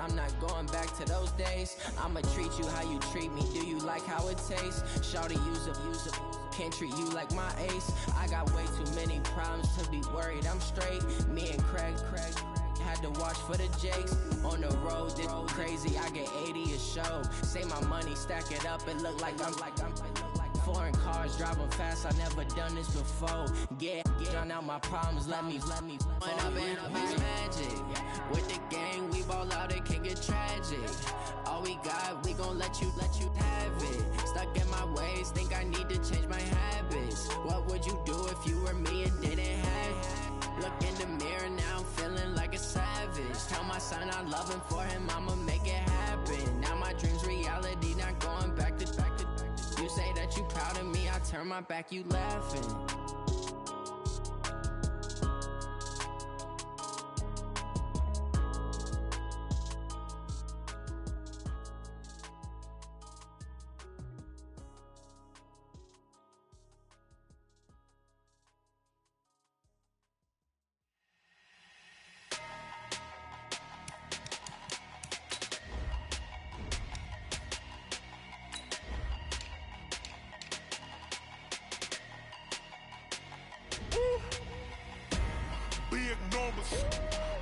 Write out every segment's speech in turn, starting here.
I'm not going back to those days. I'ma treat you how you treat me. Do you like how it tastes? Shawty, use a can't treat you like my ace. I got way too many problems to be worried. I'm straight. Me and Craig had to watch for the Jakes. On the road, this crazy. I get 80 a show. Say my money, stack it up. It look like I'm foreign cars driving fast. I never done this before. Get on out my problems. Let me. When I've been magic with the gang, we ball out. It can get tragic. All we got, we gon' let you have it. Stuck in my ways, think I need to change my habits. What would you do if you were me and didn't have it? Look in the mirror now, I'm feeling like a savage. Tell my son I love him, for him I'ma make it happen. Now my dream's reality, not going back to. You say that you proud of me, I turn my back, you laughing.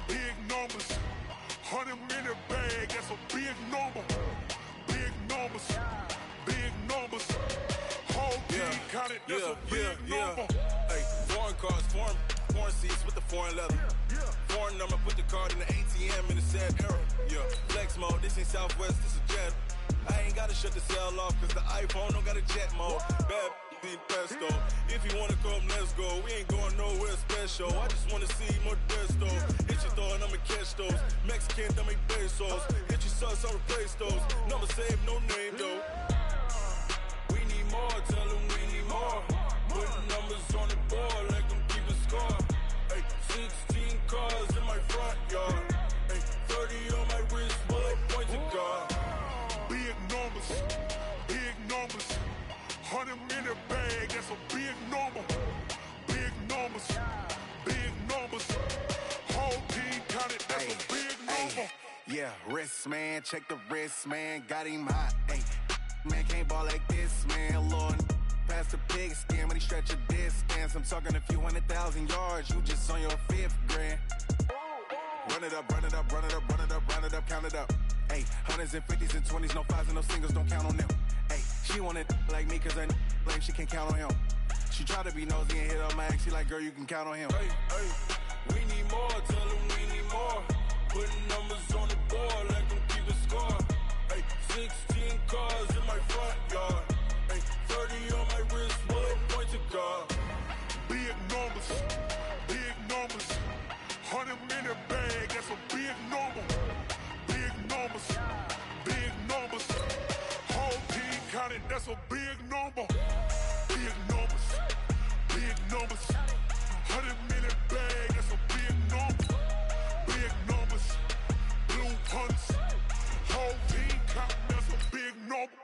Big numbers, 100 minute bag, that's a big number. Big numbers, whole team counted, that's a big number. Hey, foreign cars, foreign seats with the foreign leather. Foreign number, put the card in the ATM in the sad era. Yeah, flex mode, this ain't Southwest, this is Jet. I ain't gotta shut the cell off, cause the iPhone don't got a jet mode. Bad pesto. If you wanna come, let's go. We ain't going nowhere special. I just wanna see more desto. Hit your throw and I'ma catch those. Mexican, that make pesos. Hit your sus, I'll replace those. Number save, no name though. We need more, tell them we need more. Putting numbers on the board, like them keep a score. Hey, 16 cars in my front yard. Hey, 30 on my wrist, bullet point to God. Big numbers, 100 minute bag, that's a big number. Big numbers, whole team counted, that's a big number. Yeah, wrist man, check the wrist man, got him hot. Ay, man can't ball like this, man. Lord, past the pig skin when he stretch a distance. I'm talking a few 100,000 yards, you just on your 5th grand. Run it up, count it up. Ay, hundreds and 50s and 20s, no 5s and no singles, don't count on them. Ay, she want it like me cause her lame, she can't count on him. She try to be nosy and hit up my ex, she like, girl, you can count on him. Hey, we need more, tell them we need more. Putting numbers on the board, like them keep a score. Hey, 16 cars in my front yard. Hey, 30 on my wrist, bullet point to God. Big numbers, 100 minute bag, that's a big number. Big numbers, whole team counted, that's a big number. Big numbers, 100 minute bag, that's a big number. Big numbers, blue punts, whole team counted, that's a big number.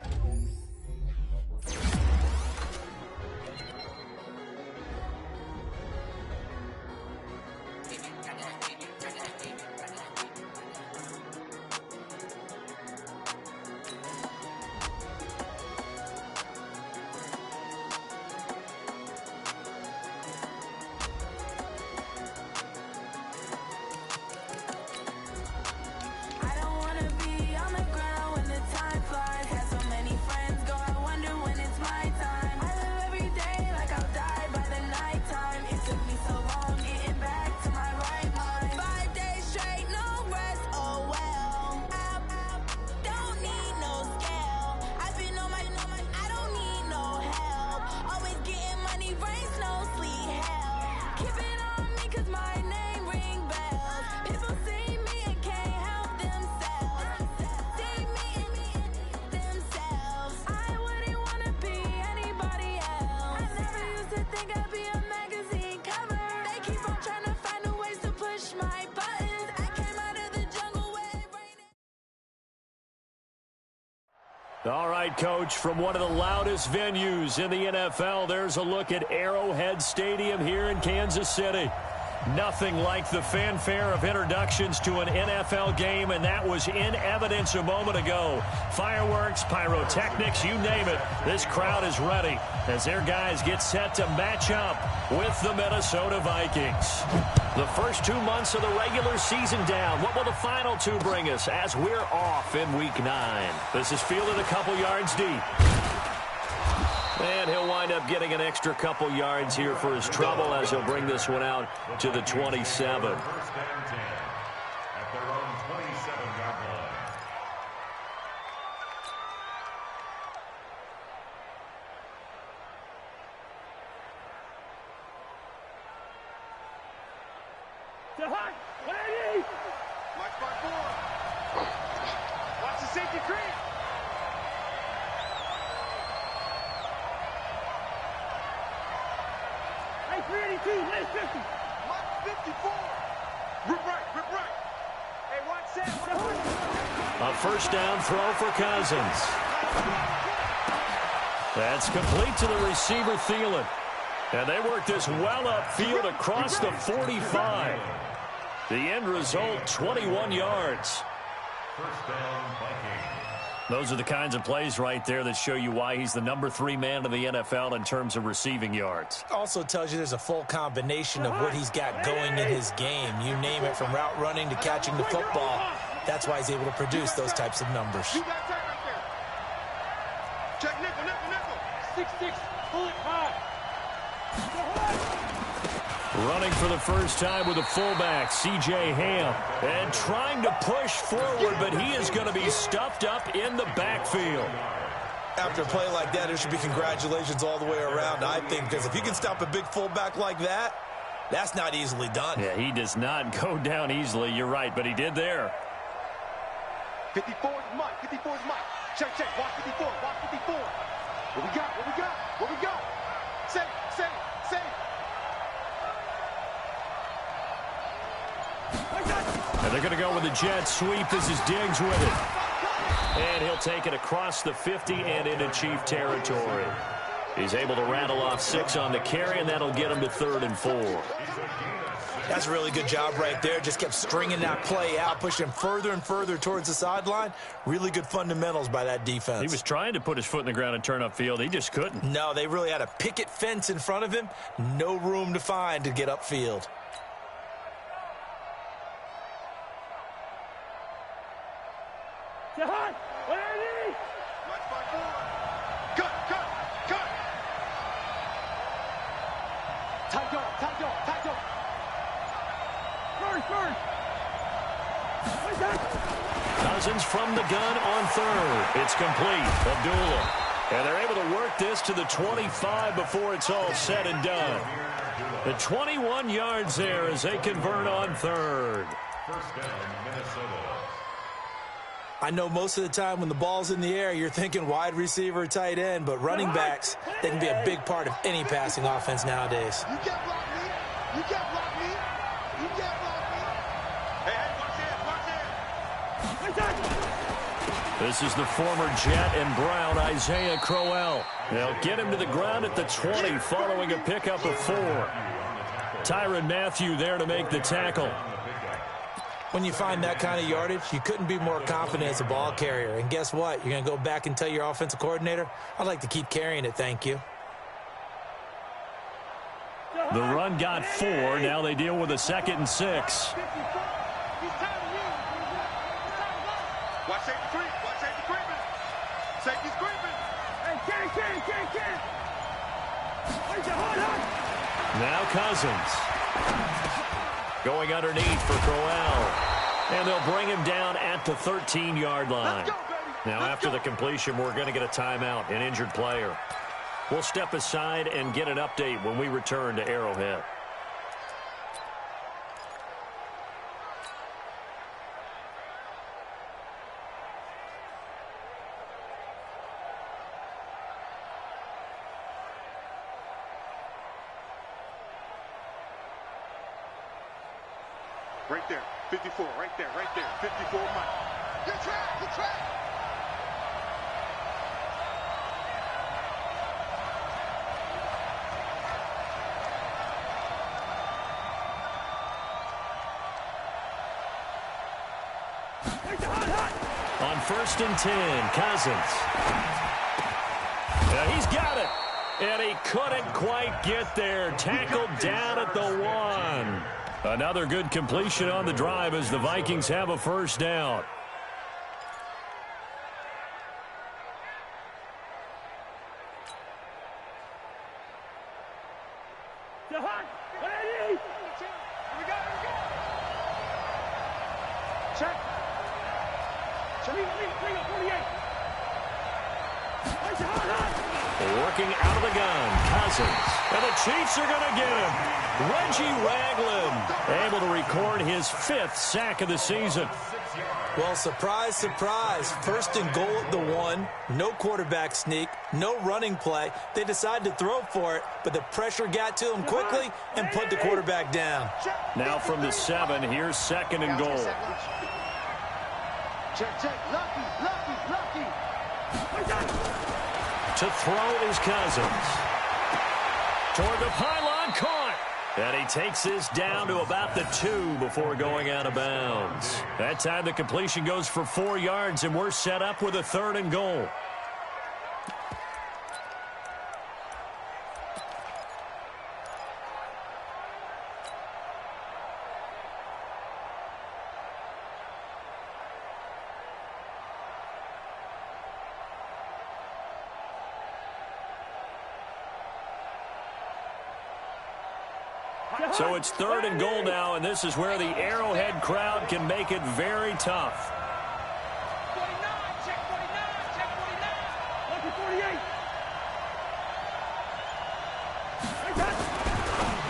All right, Coach, from one of the loudest venues in the NFL, there's a look at Arrowhead Stadium here in Kansas City. Nothing like the fanfare of introductions to an NFL game, and that was in evidence a moment ago. Fireworks, pyrotechnics, you name it. This crowd is ready as their guys get set to match up with the Minnesota Vikings. The first 2 months of the regular season down. What will the final 2 bring us as we're off in Week 9? This is fielded a couple yards deep. And he'll wind up getting an extra couple yards here for his trouble as he'll bring this one out to the 27. First down 10 at their own 27-yard line. Watch by 4. Watch the safety creep. Hey, 382, late 50. Mark 54. Rip right. Hey, watch that. A first down throw for Cousins. That's complete to the receiver, Thielen. And they work this well upfield across the 45. The end result, 21 yards. First down, Vikings. Those are the kinds of plays right there that show you why he's the number 3 man in the NFL in terms of receiving yards. Also tells you there's a full combination of what he's got going in his game. You name it, from route running to catching the football. That's why he's able to produce those types of numbers. You got tight right there. Check nickel. 6-6, pull it high. Running for the first time with a fullback, C.J. Ham. And trying to push forward, but he is going to be stuffed up in the backfield. After a play like that, there should be congratulations all the way around, I think, because if you can stop a big fullback like that, that's not easily done. Yeah, he does not go down easily. You're right, but he did there. 54 is Mike. Check. Watch 54. What we got? Say. And they're going to go with the jet sweep. This is Diggs with it. And he'll take it across the 50 and into Chief territory. He's able to rattle off 6 on the carry, and that'll get him to 3rd and 4. That's a really good job right there. Just kept stringing that play out, pushing further and further towards the sideline. Really good fundamentals by that defense. He was trying to put his foot in the ground and turn upfield. He just couldn't. No, they really had a picket fence in front of him. No room to find to get upfield. Cousins from the gun on 3rd. It's complete. Abdullah. And they're able to work this to the 25 before it's all said and done. The 21 yards there as they convert on 3rd. First down, Minnesota. I know most of the time when the ball's in the air, you're thinking wide receiver, tight end, but running backs, they can be a big part of any passing offense nowadays. You can't block me. Hey, watch it. This is the former Jet and Brown, Isaiah Crowell. They'll get him to the ground at the 20 following a pickup of 4. Tyrann Mathieu there to make the tackle. When you find that kind of yardage, you couldn't be more confident as a ball carrier. And guess what? You're going to go back and tell your offensive coordinator, I'd like to keep carrying it, thank you. The run got 4. Now they deal with a 2nd and 6. Watch safety creep. Safety's creeping. Hey, can't. Now Cousins. Going underneath for Crowell. And they'll bring him down at the 13-yard line. Now after the completion, we're going to get a timeout, an injured player. We'll step aside and get an update when we return to Arrowhead. Right there. 54. Right there. 54, Mike. Good track. On 1st and 10, Cousins. He's got it. And he couldn't quite get there. Tackled down at the 1. Another good completion on the drive as the Vikings have a first down. Working out of the gun, Cousins. And the Chiefs are going to get him. Reggie Ragland able to record his 5th sack of the season. Well, surprise, surprise. 1st and goal at the 1. No quarterback sneak. No running play. They decided to throw for it, but the pressure got to him quickly and put the quarterback down. Now from the 7, here's 2nd and goal. Check. Lucky. To throw is Cousins. Toward the pylon, caught. And he takes this down to about the 2 before going out of bounds. That time the completion goes for 4 yards, and we're set up with a 3rd and goal. So it's 3rd and goal now, and this is where the Arrowhead crowd can make it very tough. 49, check 49.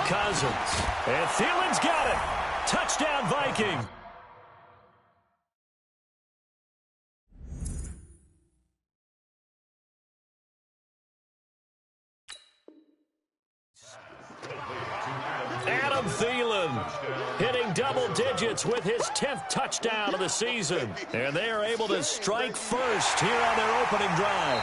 Cousins. And Thielen's got it. Touchdown, Viking. Adam Thielen hitting double digits with his 10th touchdown of the season. And they are able to strike first here on their opening drive.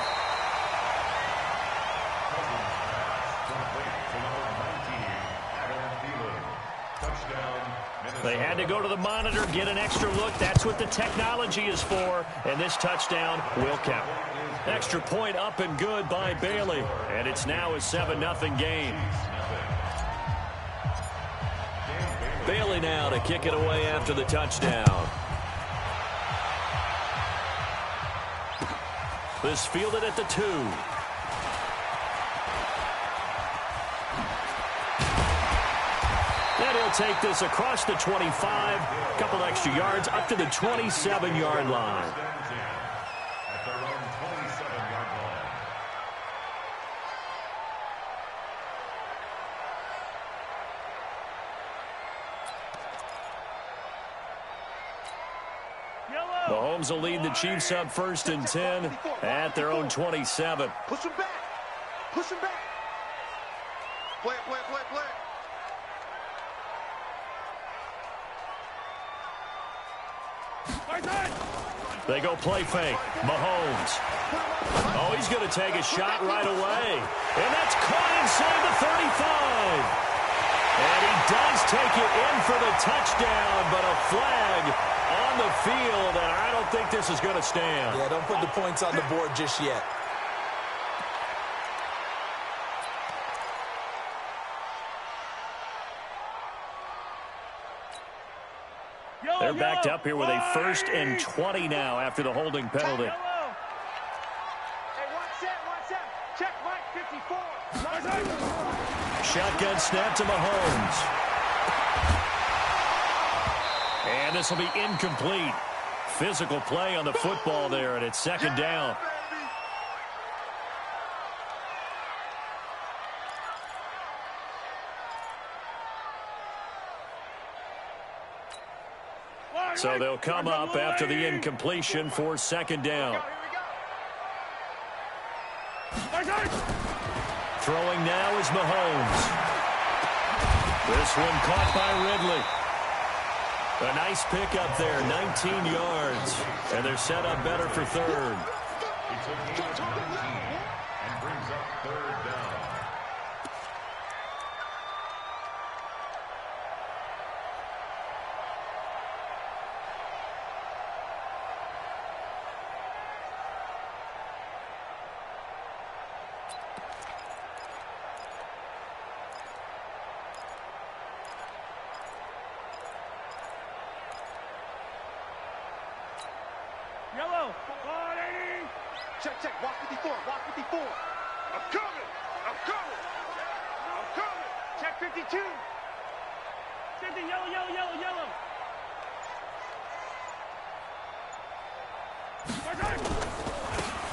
They had to go to the monitor, get an extra look. That's what the technology is for. And this touchdown will count. Extra point up and good by Bailey. And it's now a 7-0 game. Bailey now to kick it away after the touchdown. This fielded at the 2. And he'll take this across the 25. A couple extra yards up to the 27-yard line. Mahomes will lead the Chiefs up 1st and 10 at their own 27. Push him back. Play. They go play fake. Mahomes. Oh, he's going to take a shot right away. And that's caught inside the 35. And he does take it in for the touchdown, but a flag on the field, and I don't think this is going to stand. Yeah, don't put the points on the board just yet. They're backed up here with a 1st and 20 now after the holding penalty. Hey, one set. Check, Mike, 54. Shotgun snap to Mahomes. And this will be incomplete. Physical play on the football there, and it's 2nd down. So they'll come up after the incompletion for 2nd down. Throwing now is Mahomes. This one caught by Ridley. A nice pick up there, 19 yards. And they're set up better for 3rd. He took it to 19 and brings up 3rd down. Yellow. 180. Check, check. Walk 54. Walk 54. I'm coming. I'm coming. I'm coming. Check 52. Send it yellow, yellow, yellow, yellow.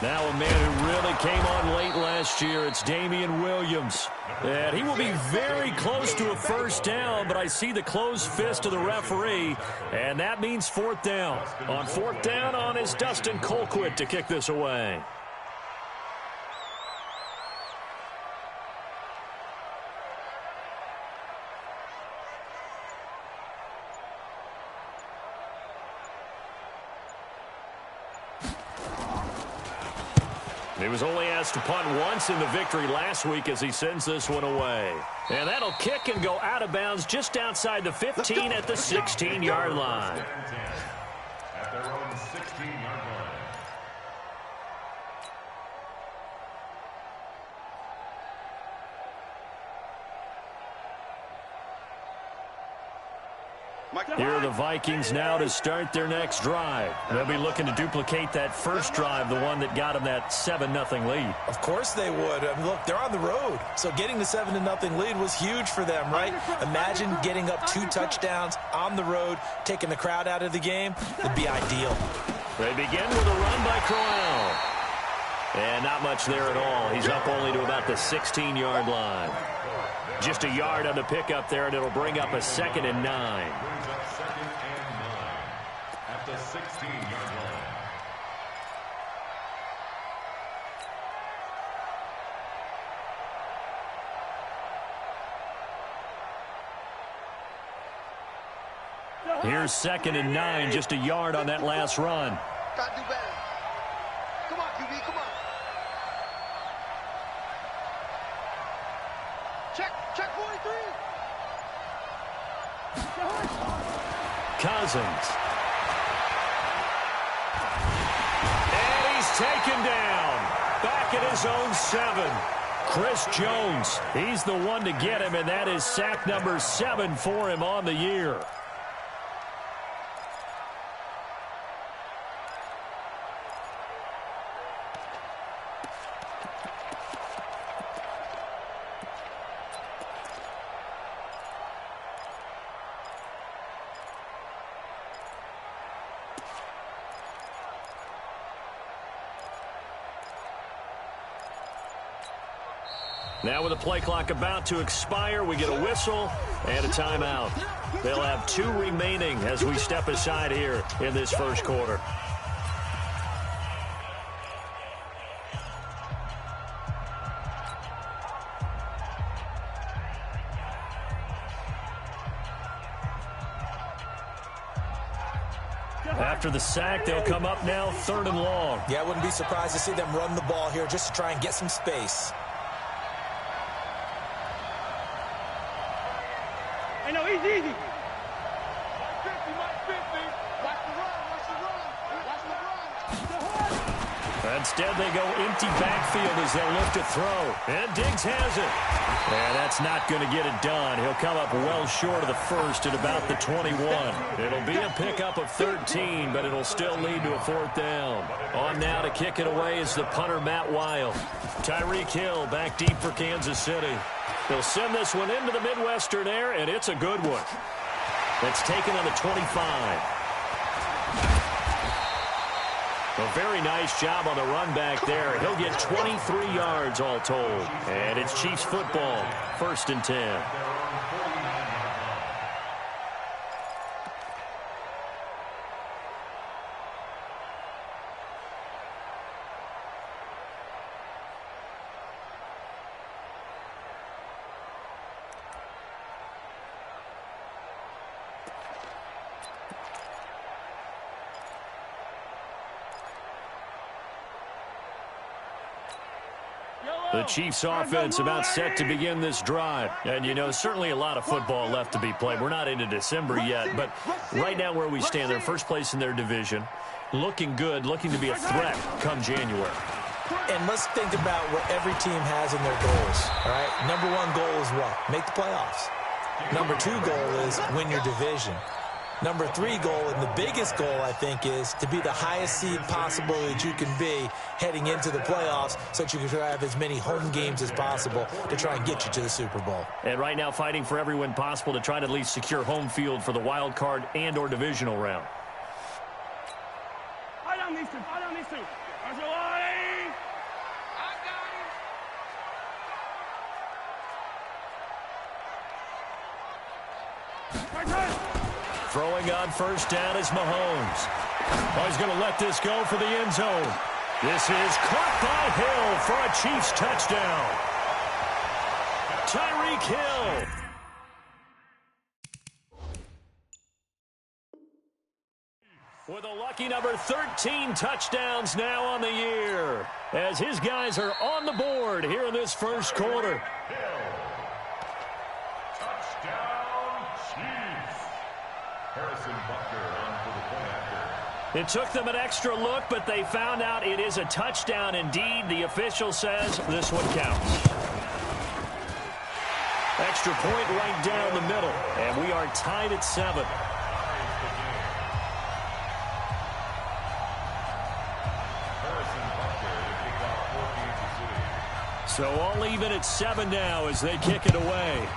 Now a man who really came on late last year, it's Damian Williams. And he will be very close to a first down, but I see the closed fist of the referee, and that means fourth down. On fourth down on is Dustin Colquitt to kick this away. He was only asked to punt once in the victory last week as he sends this one away. And that'll kick and go out of bounds just outside the 15 at the 16-yard line. At their own 16-yard line. Here are the Vikings now to start their next drive. They'll be looking to duplicate that first drive, the one that got them that 7-0 lead. Of course they would. I mean, look, they're on the road. So getting the 7-0 lead was huge for them, right? Imagine getting up 2 touchdowns on the road, taking the crowd out of the game. It'd be ideal. They begin with a run by Crowell. And not much there at all. He's up only to about the 16-yard line. Just a yard on the pickup there, and it'll bring up a 2nd and 9. Brings up 2nd and 9 at the 16-yard line. Here's 2nd and 9, just a yard on that last run. Gotta do better. Come on, QB, come on. Check 43. Cousins. And he's taken down. Back at his own 7. Chris Jones, he's the one to get him, and that is sack number 7 for him on the year. Now with the play clock about to expire, we get a whistle and a timeout. They'll have 2 remaining as we step aside here in this first quarter. After the sack, they'll come up now 3rd and long. Yeah, I wouldn't be surprised to see them run the ball here just to try and get some space. Hey, no, he's easy. 50, Mike 50. Watch the run, watch the run. Watch the run. Instead, they go empty backfield as they look to throw. And Diggs has it. And that's not going to get it done. He'll come up well short of the first at about the 21. It'll be a pickup of 13, but it'll still lead to a 4th down. On now to kick it away is the punter, Matt Weil. Tyreek Hill back deep for Kansas City. They'll send this one into the Midwestern air, and it's a good one. It's taken on the 25. A very nice job on the run back there. He'll get 23 yards all told. And it's Chiefs football, 1st and 10. The Chiefs offense about set to begin this drive. And, you know, certainly a lot of football left to be played. We're not into December yet, but right now where we stand, they're first place in their division. Looking good, looking to be a threat come January. And let's think about what every team has in their goals, all right? Number 1 goal is what? Make the playoffs. Number 2 goal is win your division. Number 3 goal, and the biggest goal, I think, is to be the highest seed possible that you can be heading into the playoffs so that you can have as many home games as possible to try and get you to the Super Bowl. And right now fighting for every win possible to try to at least secure home field for the wild card and or divisional round. Fight on these two. Fight on these two. Throwing on first down is Mahomes. Oh, he's going to let this go for the end zone. This is caught by Hill for a Chiefs touchdown. Tyreek Hill. With a lucky number 13 touchdowns now on the year, as his guys are on the board here in this first quarter. It took them an extra look, but they found out it is a touchdown indeed. The official says this one counts. Extra point right down the middle, and we are tied at 7. So all even at 7 now as they kick it away.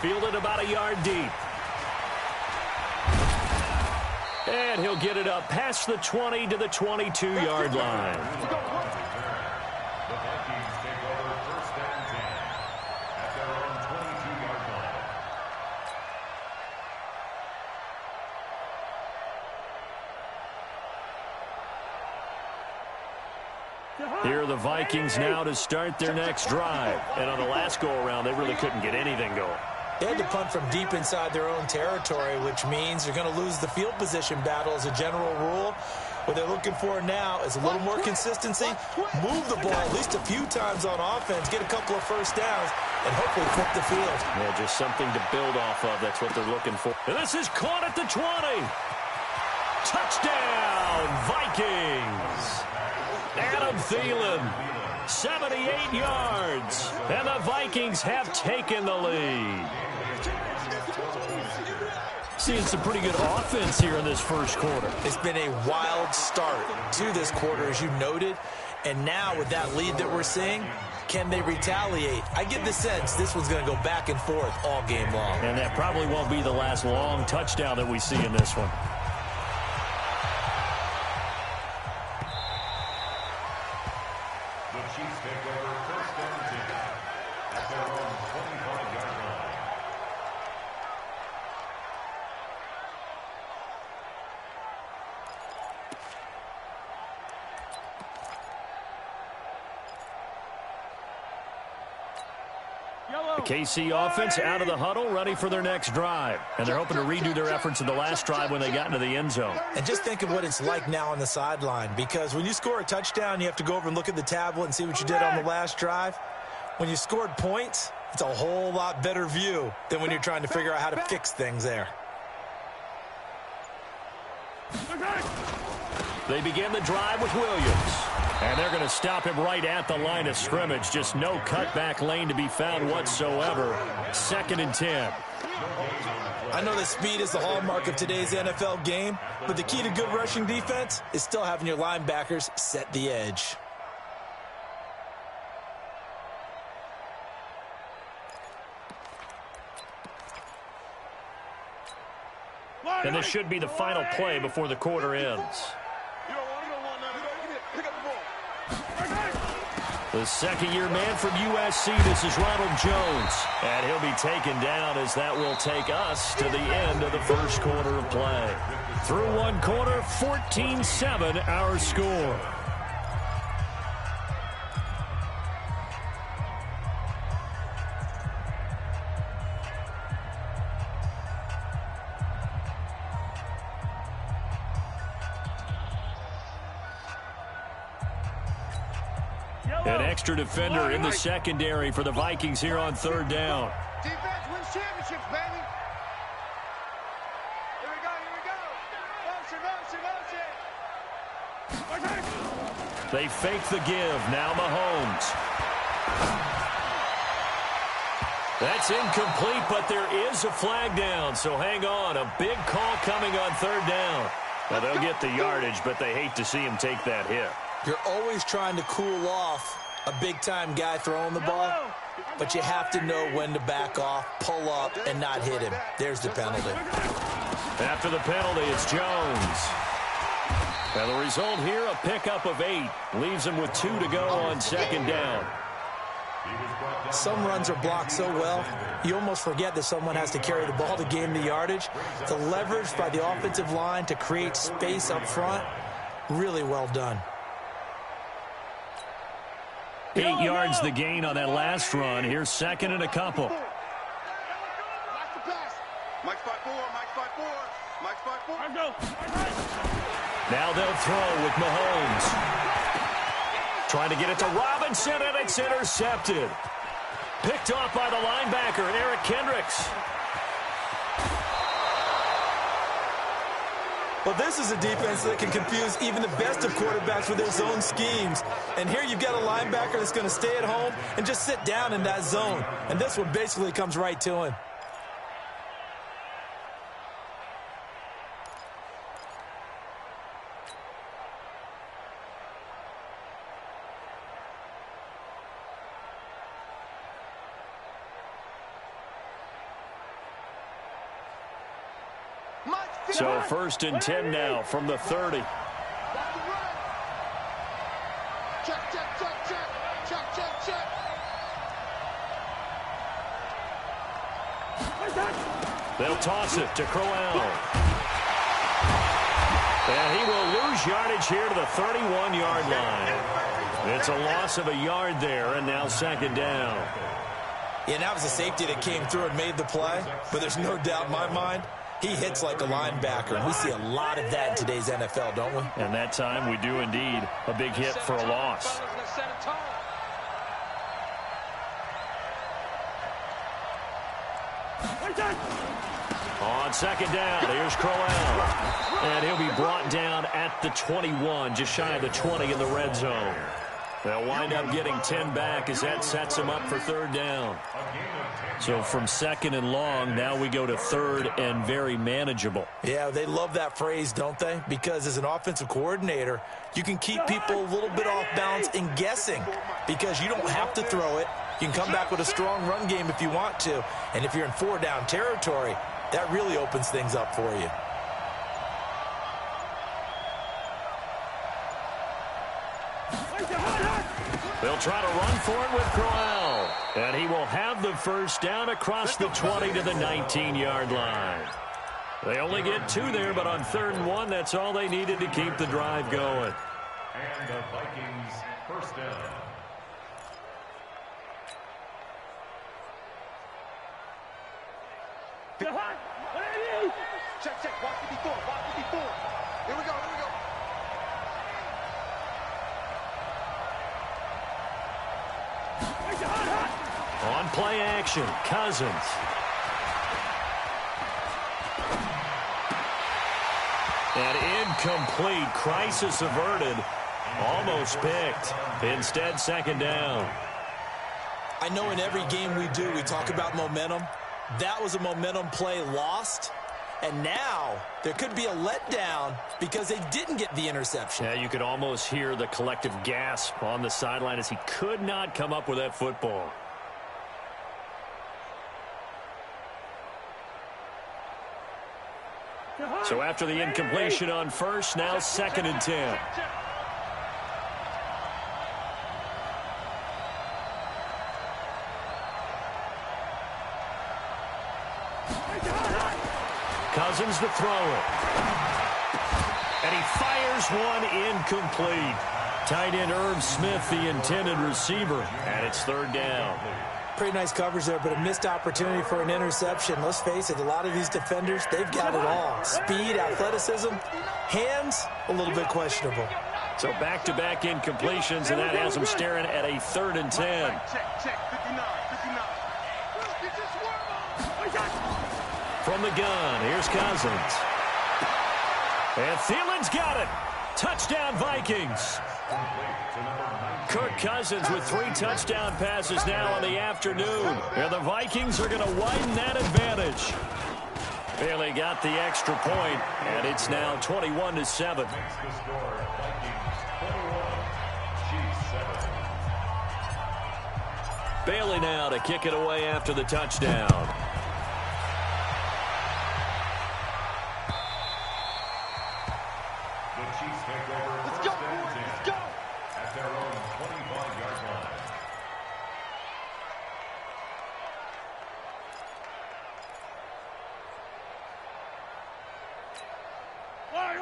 Fielded about a yard deep. And he'll get it up past the 20 to the 22-yard line. The Vikings take over first and 10 at their own 22-yard line. Here are the Vikings now to start their next drive. And on the last go-around, they really couldn't get anything going. They had to punt from deep inside their own territory, which means they're going to lose the field position battle as a general rule. What they're looking for now is a little more consistency, move the ball at least a few times on offense, get a couple of first downs, and hopefully flip the field. Yeah, just something to build off of. That's what they're looking for. And this is caught at the 20. Touchdown, Vikings. Adam Thielen, 78 yards. And the Vikings have taken the lead. Seeing some pretty good offense here in this first quarter. It's been a wild start to this quarter, as you noted. And now with that lead that we're seeing, can they retaliate? I get the sense this one's going to go back and forth all game long. And that probably won't be the last long touchdown that we see in this one. The Chiefs take over first and 10 at their own 25-yard line. The KC offense out of the huddle, ready for their next drive. And they're hoping to redo their efforts in the last drive when they got into the end zone. And just think of what it's like now on the sideline, because when you score a touchdown, you have to go over and look at the tablet and see what you did on the last drive. When you scored points, it's a whole lot better view than when you're trying to figure out how to fix things there. They begin the drive with Williams. And they're going to stop him right at the line of scrimmage. Just no cutback lane to be found whatsoever. 2nd and 10. I know that speed is the hallmark of today's NFL game, but the key to good rushing defense is still having your linebackers set the edge. And this should be the final play before the quarter ends. The second-year man from USC, this is Ronald Jones. And he'll be taken down as that will take us to the end of the first quarter of play. Through one quarter, 14-7 our score. An extra defender in the secondary for the Vikings here on 3rd down. Defense wins championships, baby. Here we go. Motion. They fake the give. Now Mahomes. That's incomplete, but there is a flag down, so hang on. A big call coming on third down. Now, they'll get the yardage, but they hate to see him take that hit. You're always trying to cool off a big-time guy throwing the ball, but you have to know when to back off, pull up, and not hit him. There's the penalty. After the penalty, it's Jones. Now, the result here, a pickup of 8. Leaves him with 2 to go on second down. Some runs are blocked so well, you almost forget that someone has to carry the ball to gain the yardage. The leverage by the offensive line to create space up front, really well done. 8 yards the gain on that last run. Here's second and a couple. Watch the pass. Mike's 5-4, Mike's 5-4, Mike's 5-4. Let's go. Now they'll throw with Mahomes. Trying to get it to Robinson, and it's intercepted. Picked off by the linebacker, Eric Kendricks. Well, this is a defense that can confuse even the best of quarterbacks with their zone schemes. And here you've got a linebacker that's going to stay at home and just sit down in that zone. And this one basically comes right to him. So first and 10 now from the 30. Check, check, check, check. Check, check, check. They'll toss it to Crowell. And he will lose yardage here to the 31-yard line. It's a loss of a yard there, and now second down. Yeah, and that was a safety that came through and made the play. But there's no doubt in my mind, he hits like a linebacker, and we see a lot of that in today's NFL, don't we? And that time we do indeed. A big hit for a loss. On second down, here's Crowell. And he'll be brought down at the 21, just shy of the 20 in the red zone. They'll wind up getting 10 back as that sets them up for third down. So from second and long, now we go to third and very manageable. Yeah, they love that phrase, don't they? Because as an offensive coordinator, you can keep people a little bit off balance and guessing because you don't have to throw it. You can come back with a strong run game if you want to. And if you're in four-down territory, that really opens things up for you. They'll try to run for it with Crowell. And he will have the first down across the 20 to the 19-yard line. They only get 2 there, but on third and 1, that's all they needed to keep the drive going. And the Vikings first down. Check, check. Watch 54. Watch 54. Here we go. Here we go. On play action, Cousins. And incomplete. Crisis averted. Almost picked. Instead, second down. I know in every game we do, we talk about momentum. That was a momentum play lost. And now there could be a letdown because they didn't get the interception. Yeah, you could almost hear the collective gasp on the sideline as he could not come up with that football. So after the incompletion on first, now second and 10. Cousins to throw it. And he fires one incomplete. Tight end Irv Smith, the intended receiver, and it's third down. Pretty nice coverage there, but a missed opportunity for an interception. Let's face it, a lot of these defenders, they've got it all. Speed, athleticism, hands, a little bit questionable. So back-to-back incompletions, and that has them staring at a third and 10. Check, 59. From the gun, here's Cousins. And Thielen's got it. Touchdown, Vikings. Kirk Cousins with 3 touchdown passes now on the afternoon. And the Vikings are going to widen that advantage. Bailey got the extra point, and it's now 21-7. Bailey now to kick it away after the touchdown. Let's go, boys. Let's go. At their own 25-yard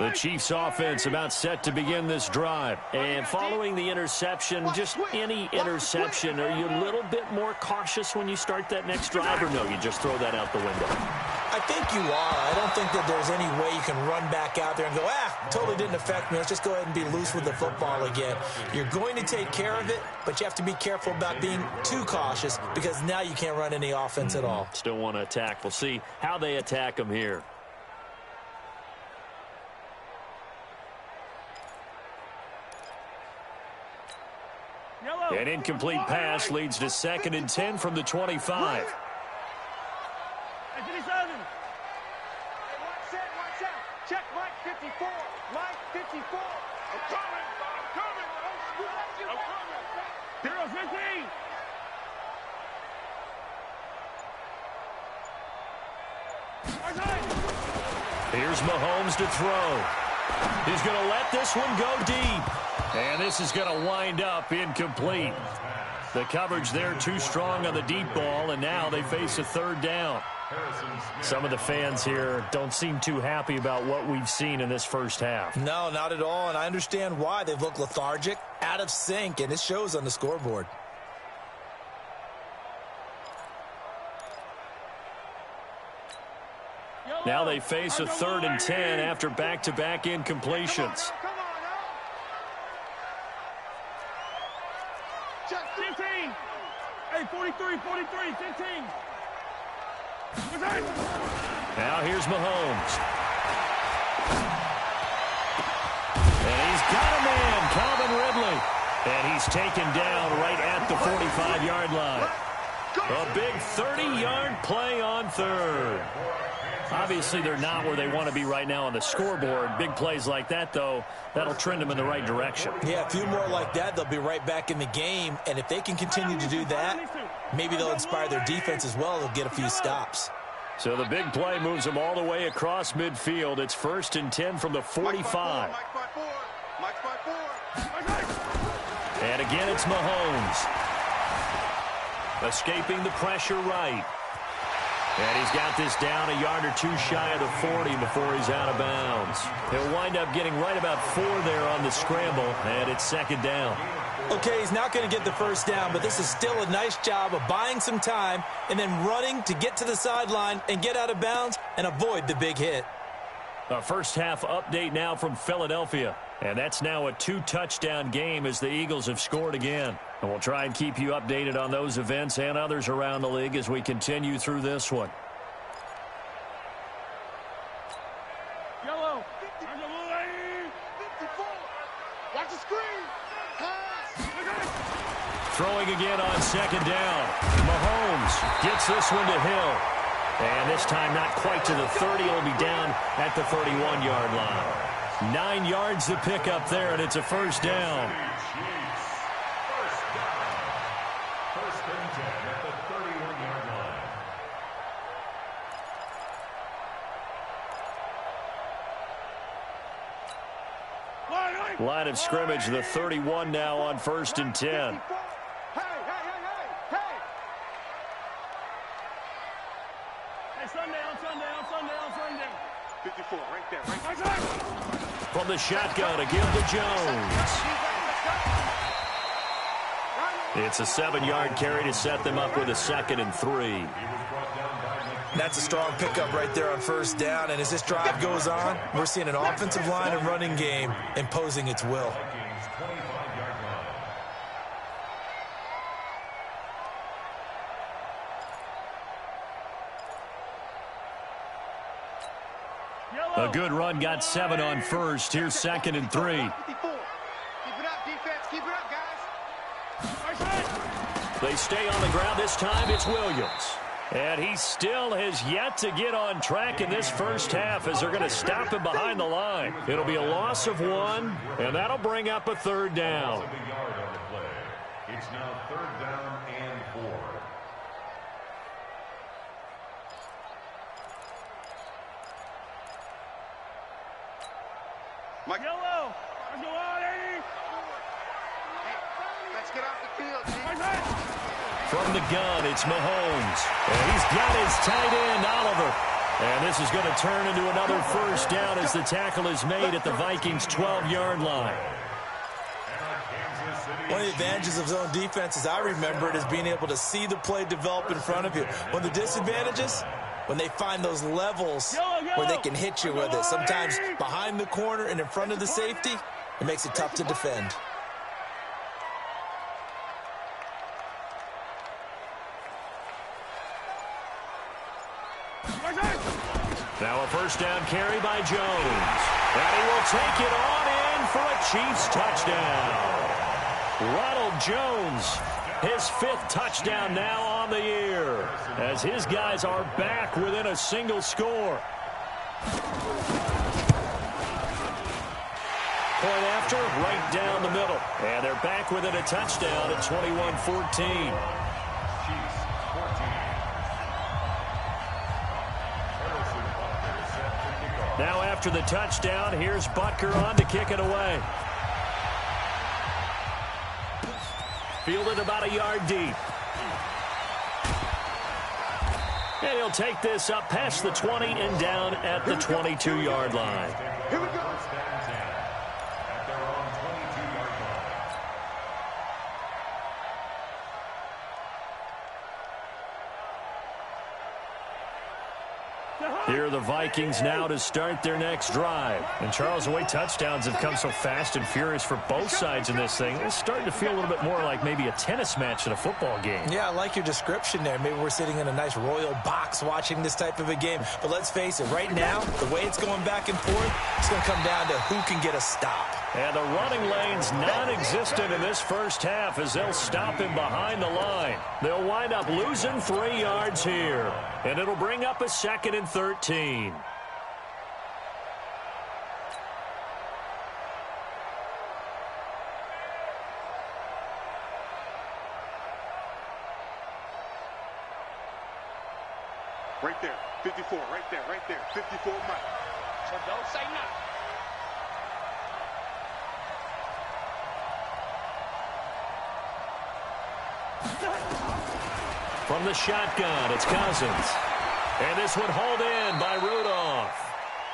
line. The Chiefs offense about set to begin this drive. And following the interception, just any interception, are you a little bit more cautious when you start that next drive, or no, you just throw that out the window? I think you are. I don't think that there's any way you can run back out there and go, totally didn't affect me. Let's just go ahead and be loose with the football again. You're going to take care of it, but you have to be careful about being too cautious because now you can't run any offense at all. Still want to attack. We'll see how they attack them here. An incomplete pass leads to 2nd and 10 from the 25. Hey, watch out. Check Mike 54. Mike 54. I'm coming. I'm coming. 0-15. Here's Mahomes to throw. He's going to let this one go deep. And this is going to wind up incomplete. The coverage there too strong on the deep ball, and now they face a 3rd down. Some of the fans here don't seem too happy about what we've seen in this first half. No, not at all, and I understand why. They've looked lethargic, out of sync, and it shows on the scoreboard. Now they face a 3rd and 10 after back-to-back incompletions. Come on, Check 15. Hey, 43, 15. Now here's Mahomes. And he's got a man, Calvin Ridley. And he's taken down right at the 45-yard line. A big 30-yard play on 3rd. Obviously, they're not where they want to be right now on the scoreboard. Big plays like that, though, that'll trend them in the right direction. Yeah, a few more like that, they'll be right back in the game. And if they can continue to do that, maybe they'll inspire their defense as well. They'll get a few stops. So the big play moves them all the way across midfield. It's 1st and 10 from the 45. And again, it's Mahomes. Escaping the pressure right. And he's got this down a yard or two shy of the 40 before he's out of bounds. He'll wind up getting right about 4 there on the scramble, and it's 2nd down. Okay, he's not going to get the 1st down, but this is still a nice job of buying some time and then running to get to the sideline and get out of bounds and avoid the big hit. A first half update now from Philadelphia. And that's now a 2-touchdown game as the Eagles have scored again. And we'll try and keep you updated on those events and others around the league as we continue through this one. Yellow. 54. Watch the screen. Throwing again on 2nd down. Mahomes gets this one to Hill. And this time not quite to the 30. It'll be down at the 31-yard line. 9 yards to pick up there, and it's a 1st down. First and 10 at the 31-yard line. Line of scrimmage, the 31 now on 1st and 10. Hey. Hey, sundown. 54, right there. From the shotgun to give to Jones. It's a 7-yard carry to set them up with a 2nd and 3. That's a strong pickup right there on 1st down. And as this drive goes on, we're seeing an offensive line and running game imposing its will. A good run got 7 on first. Here's 2nd and 3. Keep it up, defense. Keep it up, guys. They stay on the ground. This time it's Williams. And he still has yet to get on track in this first half as they're going to stop him behind the line. It'll be a loss of 1, and that'll bring up a 3rd down. It's now 3rd down and 4. Mike. Yellow. Let's go on, 80. Let's get off the field, G. From the gun, it's Mahomes. And he's got his tight end, Oliver. And this is going to turn into another 1st down as the tackle is made at the Vikings' 12-yard line. One of the advantages of zone defense, as I remember it, is being able to see the play develop in front of you. One of the disadvantages, when they find those levels where they can hit you with it. Sometimes behind the corner and in front of the safety, it makes it tough to defend. Now a 1st down carry by Jones. And he will take it on in for a Chiefs touchdown. Ronald Jones, his 5th touchdown now on the year, as his guys are back within a single score. Point after, right down the middle. And they're back within a touchdown at 21-14. Now after the touchdown, here's Butker on to kick it away. Fielded about a yard deep. And he'll take this up past the 20 and down at the 22-yard line. Here we go. At their own 22-yard line. Here are the Vikings now to start their next drive. And Charles, the way touchdowns have come so fast and furious for both sides in this thing, it's starting to feel a little bit more like maybe a tennis match at a football game. Yeah, I like your description there. Maybe we're sitting in a nice royal box watching this type of a game. But let's face it, right now, the way it's going back and forth, it's going to come down to who can get a stop. And the running lane's non-existent in this first half as they'll stop him behind the line. They'll wind up losing 3 yards here. And it'll bring up a 2nd and 13. Right there. 54. Right there. Right there. 54 Mike. So don't say nothing. From the shotgun, it's Cousins. And this one hauled in by Rudolph.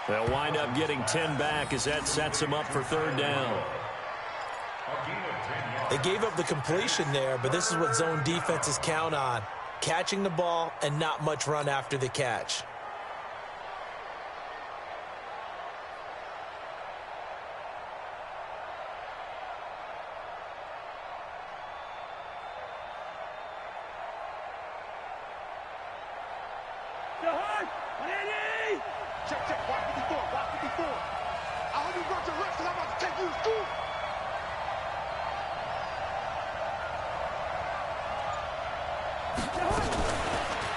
They'll wind up getting 10 back as that sets them up for 3rd down. They gave up the completion there, but this is what zone defenses count on. Catching the ball and not much run after the catch. Check, check. Block 54. Block 54. I hope you brought your lips because I'm about to take you to school.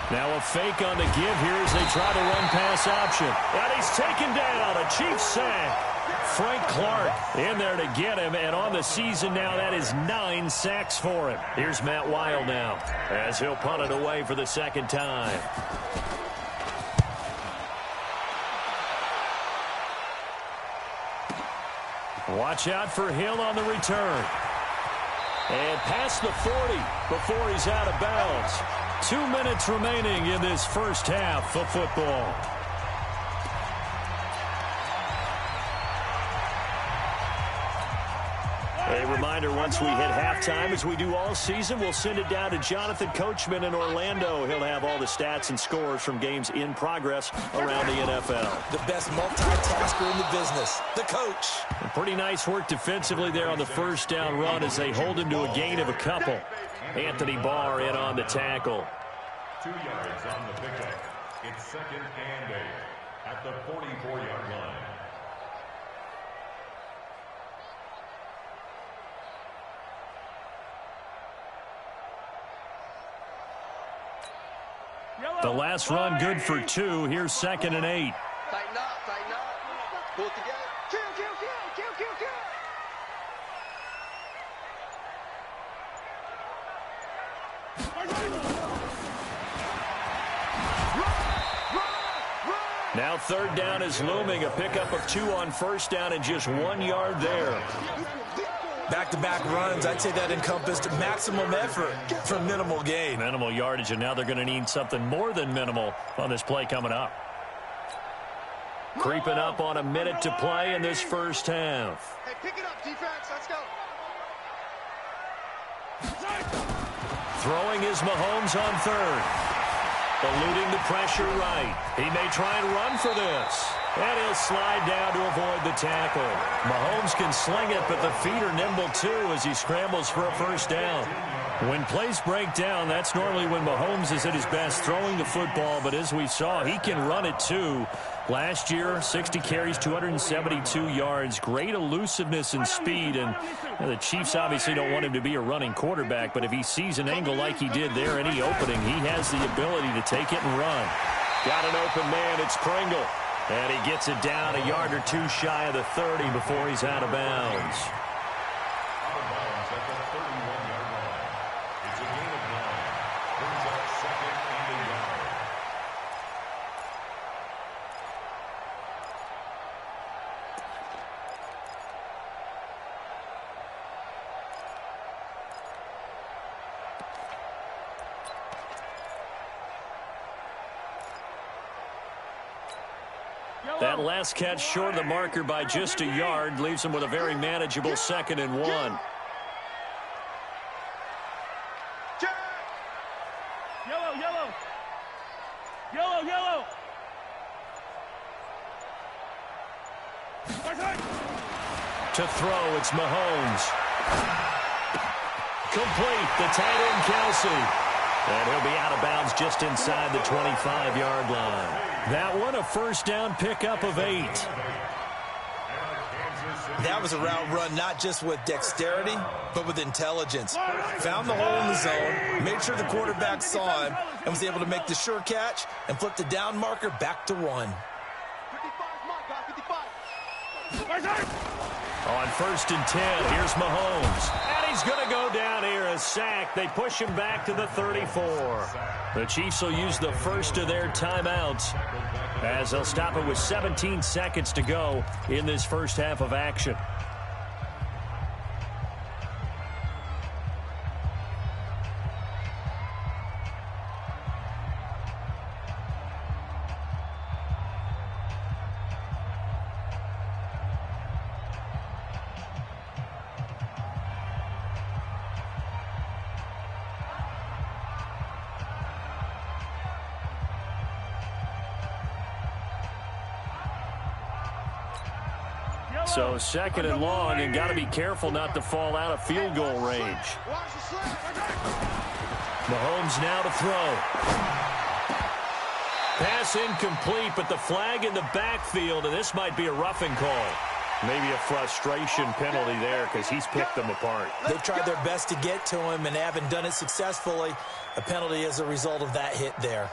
Now a fake on the give here as they try to run pass option. And he's taken down. A Chiefs sack. Frank Clark in there to get him. And on the season now, that is 9 sacks for him. Here's Matt Weil now as he'll punt it away for the 2nd time. Watch out for Hill on the return. And past the 40 before he's out of bounds. 2 minutes remaining in this first half of football. A reminder, once we hit halftime, as we do all season, we'll send it down to Jonathan Coachman in Orlando. He'll have all the stats and scores from games in progress around the NFL. The best multitasker in the business, the coach. And pretty nice work defensively there on the first down run as they hold him to a gain of a couple. Anthony Barr in on the tackle. 2 yards on the pickup. It's 2nd and 8. at the 44-yard line. The last run good for 2. Here's 2nd and 8. Tighten up, tighten up. Pull it together. Kill, kill, kill, kill, kill, kill. Now 3rd down is looming. A pickup of 2 on 1st down and just 1 yard there. Back-to-back runs, I'd say that encompassed maximum effort for minimal gain. Minimal yardage, and now they're going to need something more than minimal on this play coming up. Creeping up on a minute to play in this first half. Hey, pick it up, defense. Let's go. Throwing is Mahomes on 3rd. Eluding the pressure right. He may try and run for this. And he'll slide down to avoid the tackle. Mahomes can sling it, but the feet are nimble too as he scrambles for a 1st down. When plays break down, that's normally when Mahomes is at his best throwing the football, but as we saw, he can run it too. Last year, 60 carries, 272 yards, great elusiveness and speed, and the Chiefs obviously don't want him to be a running quarterback, but if he sees an angle like he did there, any opening, he has the ability to take it and run. Got an open man, it's Pringle, and he gets it down a yard or 2 shy of the 30 before he's out of bounds. That last catch short of the marker by just a yard leaves him with a very manageable 2nd and 1. Yellow, yellow. Yellow, yellow. To throw, it's Mahomes. Complete, the tight end Kelsey. And he'll be out of bounds just inside the 25-yard line. That one a 1st down pickup of 8. That was a route run not just with dexterity, but with intelligence. Found the hole in the zone, made sure the quarterback saw him, and was able to make the sure catch and flip the down marker back to 1. 55, my God, 55. On 1st and 10, here's Mahomes. And he's going to go down here, a sack. They push him back to the 34. The Chiefs will use the first of their timeouts as they'll stop it with 17 seconds to go in this first half of action. So 2nd and long, and got to be careful not to fall out of field goal range. Mahomes now to throw. Pass incomplete, but the flag in the backfield, and this might be a roughing call. Maybe a frustration penalty there because he's picked them apart. They tried their best to get to him and haven't done it successfully. A penalty as a result of that hit there.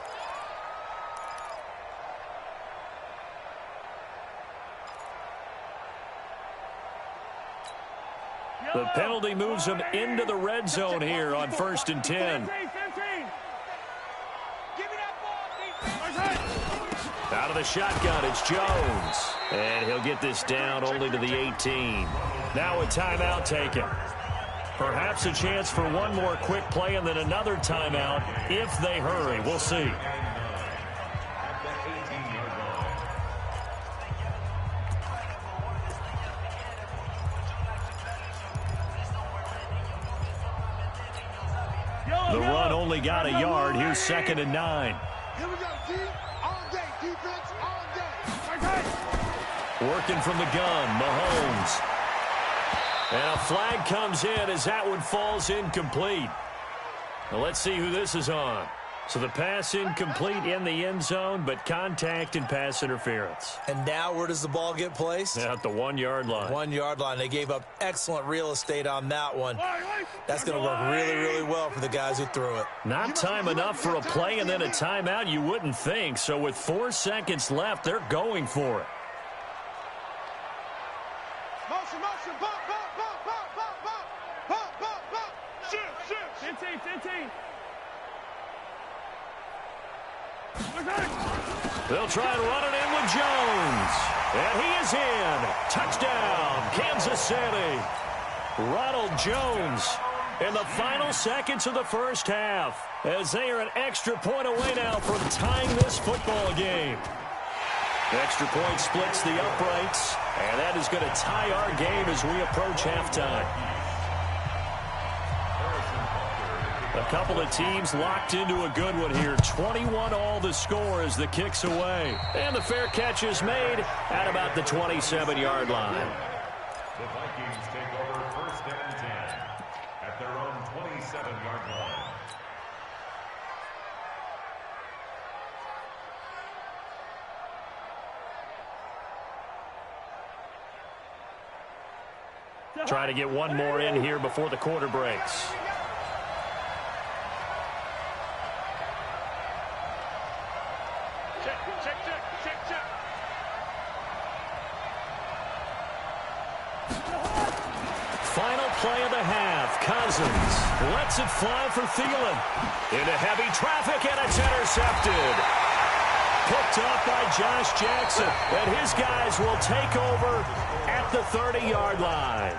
The penalty moves him into the red zone here on 1st and 10. Out of the shotgun, it's Jones. And he'll get this down only to the 18. Now a timeout taken. Perhaps a chance for one more quick play and then another timeout if they hurry. We'll see. The run only got a yard. Here's 2nd and 9. Here we go, D. All day, defense, all day. Working from the gun, Mahomes. And a flag comes in as that one falls incomplete. Now let's see who this is on. So the pass incomplete in the end zone, but contact and pass interference. And now where does the ball get placed? At the 1-yard line. 1-yard line. They gave up excellent real estate on that one. That's going to work really, really well for the guys who threw it. Not time enough for a play and then a timeout, you wouldn't think. So with 4 seconds left, they're going for it. Motion, motion, bump, bump, bump, bump, bump, bump, bump, bump, bump. Shift, shift. 15, 15. They'll try and run it in with Jones. And he is in. Touchdown, Kansas City. Ronald Jones in the final seconds of the first half as they are an extra point away now from tying this football game. Extra point splits the uprights, and that is going to tie our game as we approach halftime. A couple of teams locked into a good one here. 21-all the score as the kick's away. And the fair catch is made at about the 27-yard line. The Vikings take over 1st and 10 at their own 27-yard line. Trying to get one more in here before the quarter breaks. Final play of the half. Cousins lets it fly for Thielen. Into heavy traffic, and it's intercepted. Picked off by Josh Jackson. And his guys will take over at the 30-yard line.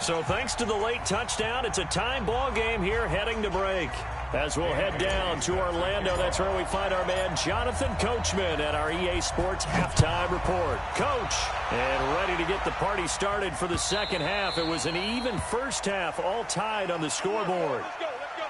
So thanks to the late touchdown, it's a time ball game here heading to break. As we'll head down to Orlando, that's where we find our man Jonathan Coachman at our EA Sports Halftime Report. Coach, and ready to get the party started for the second half. It was an even first half, all tied on the scoreboard. Let's go, let's go.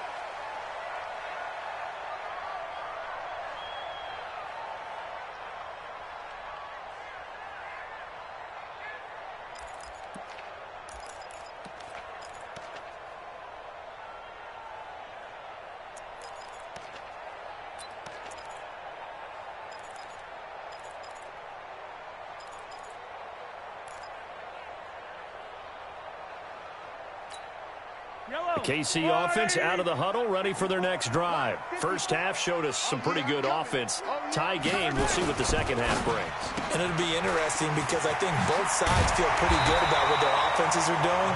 The KC offense out of the huddle, ready for their next drive. First half showed us some pretty good offense. Tie game, we'll see what the second half brings. And it'll be interesting because I think both sides feel pretty good about what their offenses are doing.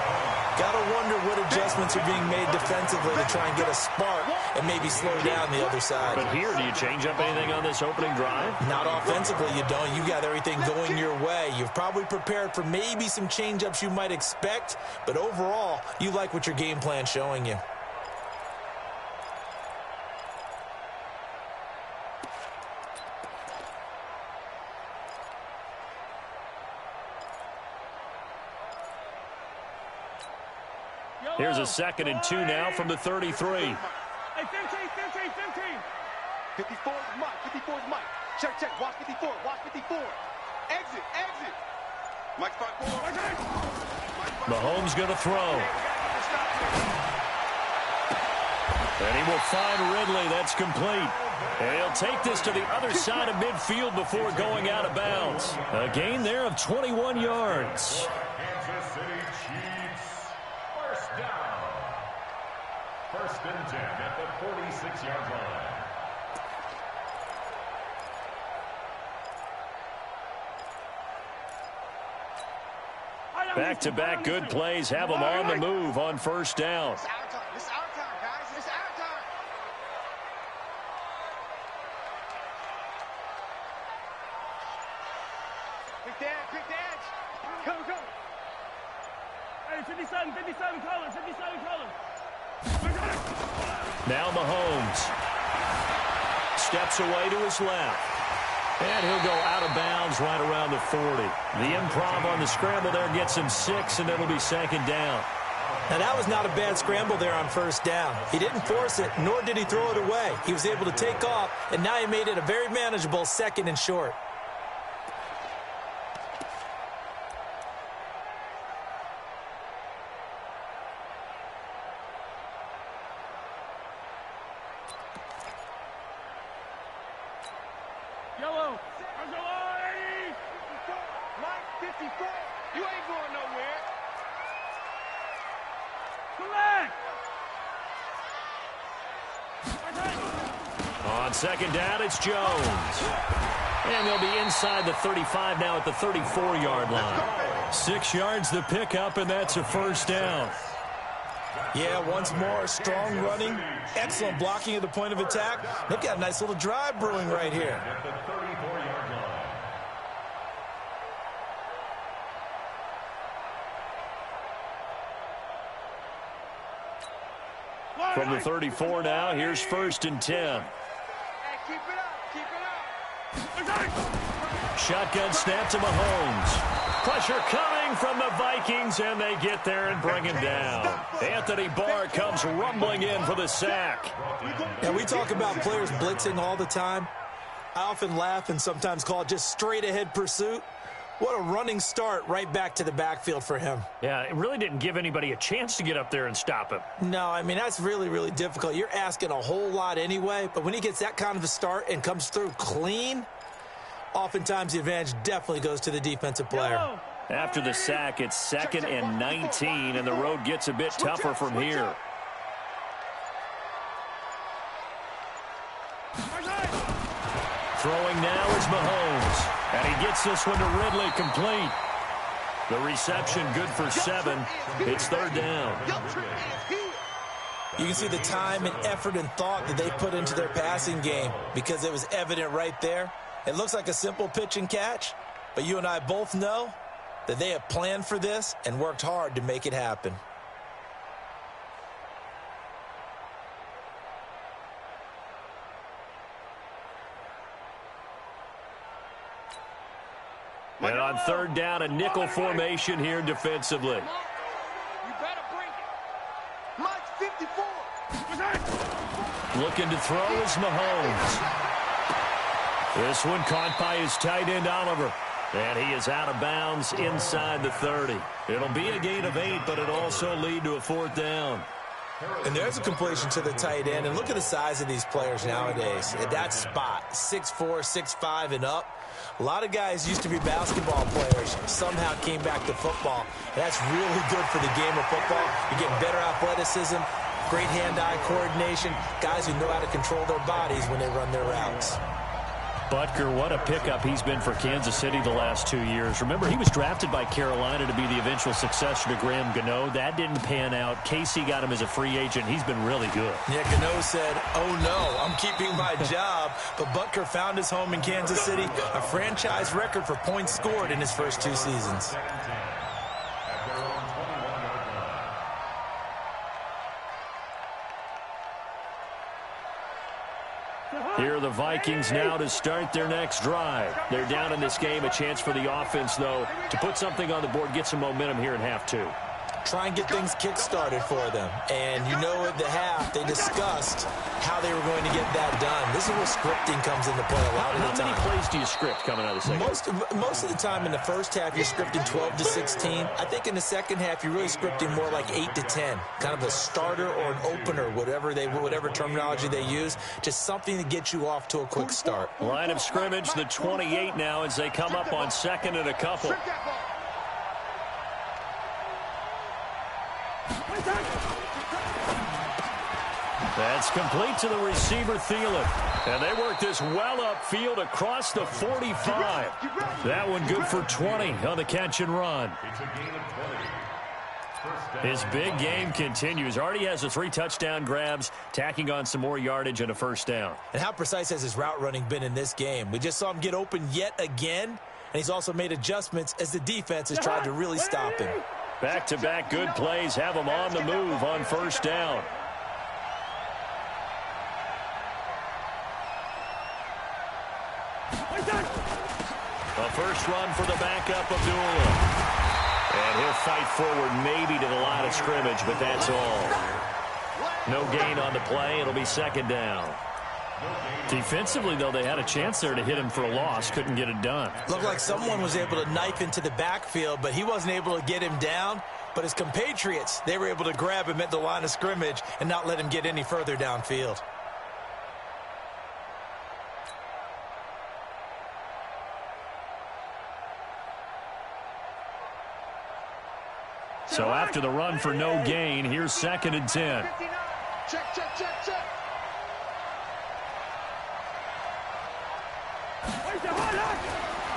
Got to wonder what adjustments are being made defensively to try and get a spark and maybe slow down the other side. But here, do you change up anything on this opening drive? Not offensively, you don't. You got everything going your way. You've probably prepared for maybe some change-ups you might expect, but overall, you like what your game plan's showing you. Here's a 2nd and 2 now from the 33. Hey, 15, 15, 15. 54 is Mike. 54 is Mike. Check, check. Watch 54. Watch 54. Exit, exit. Mike's 5-4. Mahomes going to throw. And he will find Ridley. That's complete. And he'll take this to the other side of midfield before going out of bounds. A gain there of 21 yards. Kansas City Chiefs. First down. 1st and 10 at the 46-yard line. Back-to-back good plays have them on the move on first down. It's our time. It's our time, guys. It's our time. Quick dance. Come. Hey, 57 colors. Now Mahomes steps away to his left. And he'll go out of bounds right around the 40. The improv on the scramble there gets him 6, and it'll be 2nd down. Now, that was not a bad scramble there on first down. He didn't force it, nor did he throw it away. He was able to take off, and now he made it a very manageable 2nd and short. 54. You ain't going nowhere. Collect. On second down, it's Jones. And they'll be inside the 35 now at the 34-yard line. 6 yards the pickup, and that's a first down. Yeah, once more, strong running, excellent blocking at the point of attack. They've got a nice little drive brewing right here. From the 34 now, here's 1st and 10. Hey, keep it up. Keep it up. Shotgun snap to Mahomes. Pressure coming from the Vikings, and they get there and bring him down. Anthony Barr comes rumbling in for the sack. And we talk about players blitzing all the time. I often laugh and sometimes call it just straight-ahead pursuit. What a running start right back to the backfield for him. Yeah, it really didn't give anybody a chance to get up there and stop him. No, I mean, that's really, really difficult. You're asking a whole lot anyway, but when he gets that kind of a start and comes through clean, oftentimes the advantage definitely goes to the defensive player. After the sack, it's 2nd and 19, and the road gets a bit tougher from here. Throwing now is Mahomes. And he gets this one to Ridley, complete. The reception good for 7. It's 3rd down. You can see the time and effort and thought that they put into their passing game because it was evident right there. It looks like a simple pitch and catch, but you and I both know that they have planned for this and worked hard to make it happen. And on 3rd down, a nickel formation here defensively. You better bring it. Mike's 54. Looking to throw is Mahomes. This one caught by his tight end, Oliver. And he is out of bounds inside the 30. It'll be a gain of 8, but it'll also lead to a 4th down. And there's a completion to the tight end. And look at the size of these players nowadays. At that spot, 6'4", 6'5", and up. A lot of guys used to be basketball players, somehow came back to football. And that's really good for the game of football. You're getting better athleticism, great hand-eye coordination, guys who know how to control their bodies when they run their routes. Butker, what a pickup he's been for Kansas City the last 2 years. Remember, he was drafted by Carolina to be the eventual successor to Graham Gano. That didn't pan out. Casey got him as a free agent. He's been really good. Yeah, Gano said, oh no, I'm keeping my job. But Butker found his home in Kansas City, a franchise record for points scored in his first 2 seasons. Here are the Vikings now to start their next drive. They're down in this game. A chance for the offense, though, to put something on the board, get some momentum here in half 2. Try and get things kick-started for them. And you know at the half, they discussed how they were going to get that done. This is where scripting comes into play a lot of the time. How many plays do you script coming out of the second? Most of the time in the first half, you're scripting 12 to 16. I think in the second half, you're really scripting more like 8 to 10. Kind of a starter or an opener, whatever terminology they use. Just something to get you off to a quick start. Line of scrimmage, the 28 now as they come up on 2nd and a couple. That's complete to the receiver, Thielen. And they work this well upfield across the 45. That one good for 20 on the catch and run. His big game continues. Already has the 3 touchdown grabs, tacking on some more yardage and a first down. And how precise has his route running been in this game? We just saw him get open yet again, and he's also made adjustments as the defense has tried to really stop him. Back-to-back good plays have him on the move on first down. A first run for the backup, Abdullah. And he'll fight forward maybe to the line of scrimmage, but that's all. No gain on the play. It'll be 2nd down. Defensively, though, they had a chance there to hit him for a loss. Couldn't get it done. Looked like someone was able to knife into the backfield, but he wasn't able to get him down. But his compatriots, they were able to grab him at the line of scrimmage and not let him get any further downfield. So after the run for no gain, here's 2nd and 10. Check, check, check, check.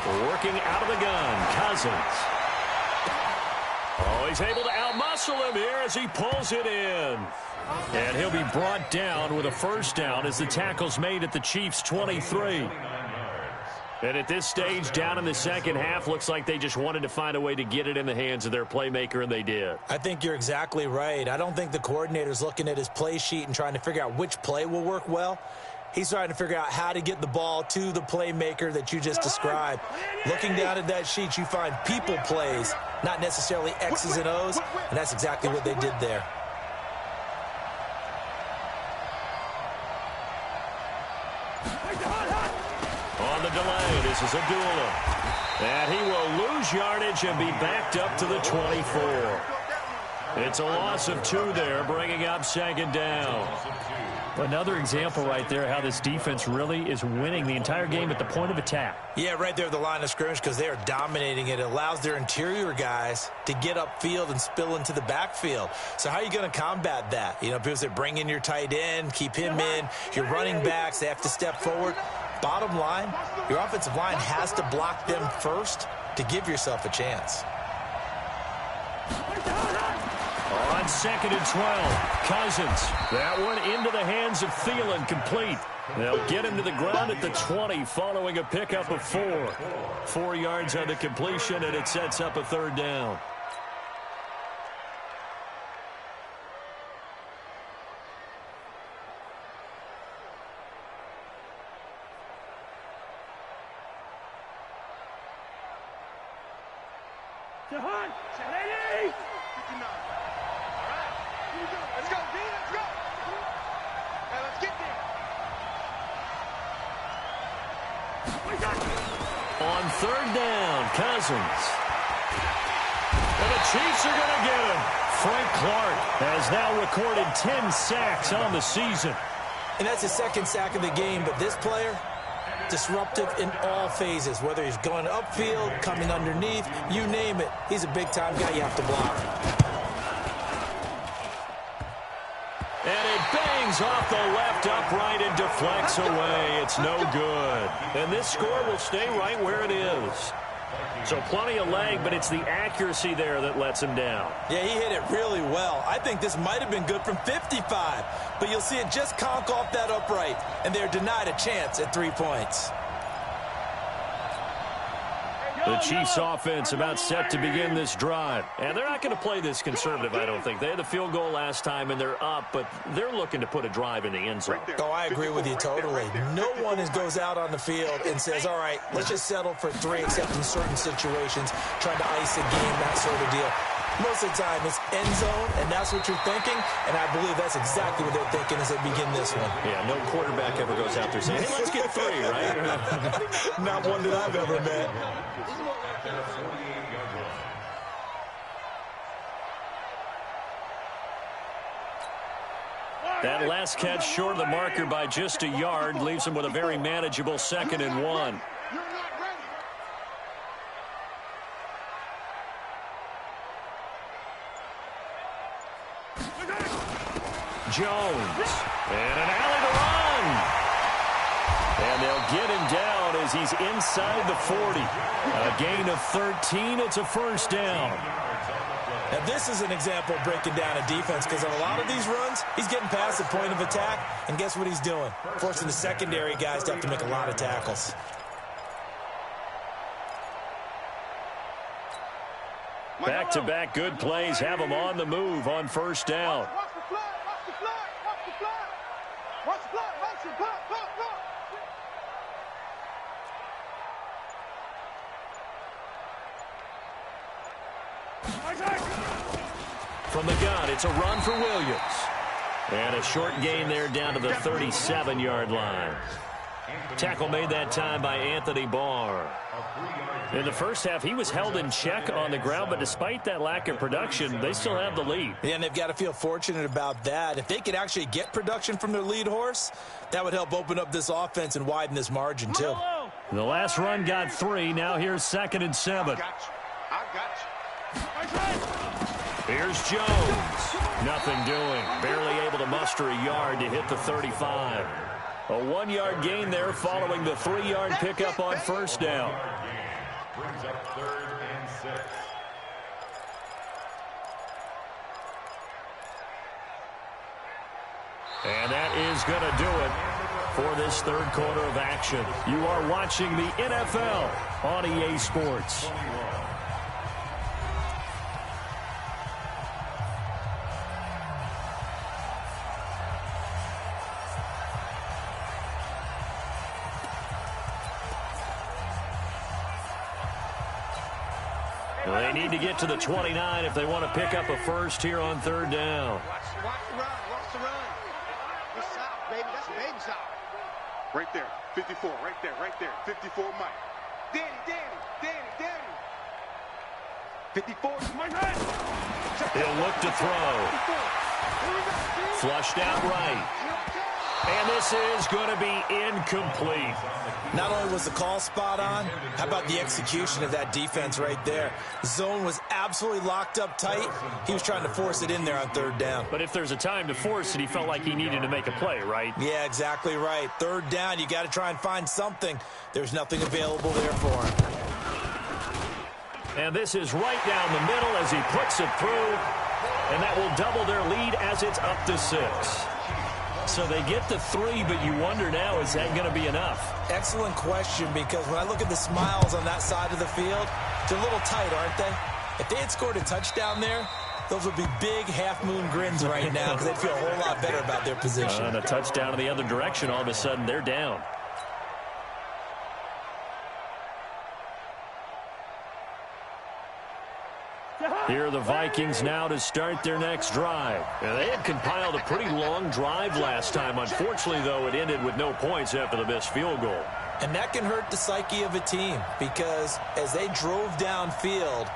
Working out of the gun, Cousins. Oh, he's able to outmuscle him here as he pulls it in. And he'll be brought down with a first down as the tackle's made at the Chiefs' 23. And at this stage, down in the second half, looks like they just wanted to find a way to get it in the hands of their playmaker, and they did. I think you're exactly right. I don't think the coordinator's looking at his play sheet and trying to figure out which play will work well. He's trying to figure out how to get the ball to the playmaker that you just described. Looking down at that sheet, you find people plays, not necessarily X's and O's, and that's exactly what they did there. On the delay, this is Abdullah. And he will lose yardage and be backed up to the 24. It's a loss of 2 there, bringing up 2nd down. Another example right there how this defense really is winning the entire game at the point of attack. Yeah, right there at the line of scrimmage because they are dominating it. It allows their interior guys to get upfield and spill into the backfield. So how are you going to combat that? You know, people say bring in your tight end, keep him in. Your running backs, they have to step forward. Bottom line, your offensive line has to block them first to give yourself a chance. On 2nd and 12, Cousins. That one into the hands of Thielen, complete. They'll get him to the ground at the 20 following a pickup of 4. 4 yards on the completion, and it sets up a 3rd down. Ready? 59. All right. Here we go. Let's go, D. Let's go. Hey, let's get there. On 3rd down, Cousins. And the Chiefs are going to get him. Frank Clark has now recorded 10 sacks on the season. And that's his 2nd sack of the game, but this player, disruptive in all phases, whether he's going upfield, coming underneath, you name it. He's a big-time guy you have to block. And it bangs off the left upright and deflects away. It's no good. And this score will stay right where it is. So plenty of leg, but it's the accuracy there that lets him down. Yeah, he hit it really well. I think this might have been good from 55, but you'll see it just conk off that upright, and they're denied a chance at 3 points. The Chiefs offense about set to begin this drive. And they're not going to play this conservative, I don't think. They had the field goal last time, and they're up, but they're looking to put a drive in the end zone. Oh, I agree with you totally. No one goes out on the field and says, all right, let's just settle for 3, except in certain situations, trying to ice a game, that sort of deal. Most of the time, it's end zone, and that's what you're thinking, and I believe that's exactly what they're thinking as they begin this one. Yeah, no quarterback ever goes out there saying, hey, let's get 3, right? Not one that I've ever met. That last catch short of the marker by just a yard leaves him with a very manageable 2nd and 1. Jones, and an alley to run. And they'll get him down as he's inside the 40. A gain of 13, it's a first down. Now, this is an example of breaking down a defense because on a lot of these runs, he's getting past the point of attack, and guess what he's doing? Forcing the secondary guys to have to make a lot of tackles. Back-to-back good plays have him on the move on first down. Watch the fly, watch the fly, watch the fly. Watch the fly, watch the fly, From the gun, it's a run for Williams. And a short gain there down to the 37-yard line. Tackle made that time by Anthony Barr. In the first half, he was held in check on the ground, but despite that lack of production, they still have the lead. Yeah, and they've got to feel fortunate about that. If they could actually get production from their lead horse, that would help open up this offense and widen this margin, too. The last run got 3. Now here's 2nd and 7. I got you. Here's Jones. Nothing doing. Barely able to muster a yard to hit the 35. A 1-yard gain there following the 3-yard pickup on first down. Brings up 3rd and 6. And that is going to do it for this third quarter of action. You are watching the NFL on EA Sports. They need to get to the 29 if they want to pick up a first here on third down. Watch the run. Watch the run. It's out, baby. That's baby shot. Right there. 54. Right there. 54, Mike. Danny. 54 is Mike. He'll look to throw. Flushed out right. And this is going to be incomplete. Not only was the call spot on, how about the execution of that defense right there? Zone was absolutely locked up tight. He was trying to force it in there on third down. But if there's a time to force it, he felt like he needed to make a play, right? Yeah, exactly right. Third down, you got to try and find something. There's nothing available there for him. And this is right down the middle as he puts it through. And that will double their lead as it's up to 6. So they get to 3, but you wonder now, is that going to be enough? Excellent question, because when I look at the smiles on that side of the field, they're a little tight, aren't they? If they had scored a touchdown there, those would be big half-moon grins right now because they'd feel a whole lot better about their position. And a touchdown in the other direction, all of a sudden they're down. Here are the Vikings now to start their next drive. And they had compiled a pretty long drive last time. Unfortunately, though, it ended with no points after the missed field goal. And that can hurt the psyche of a team because as they drove downfield,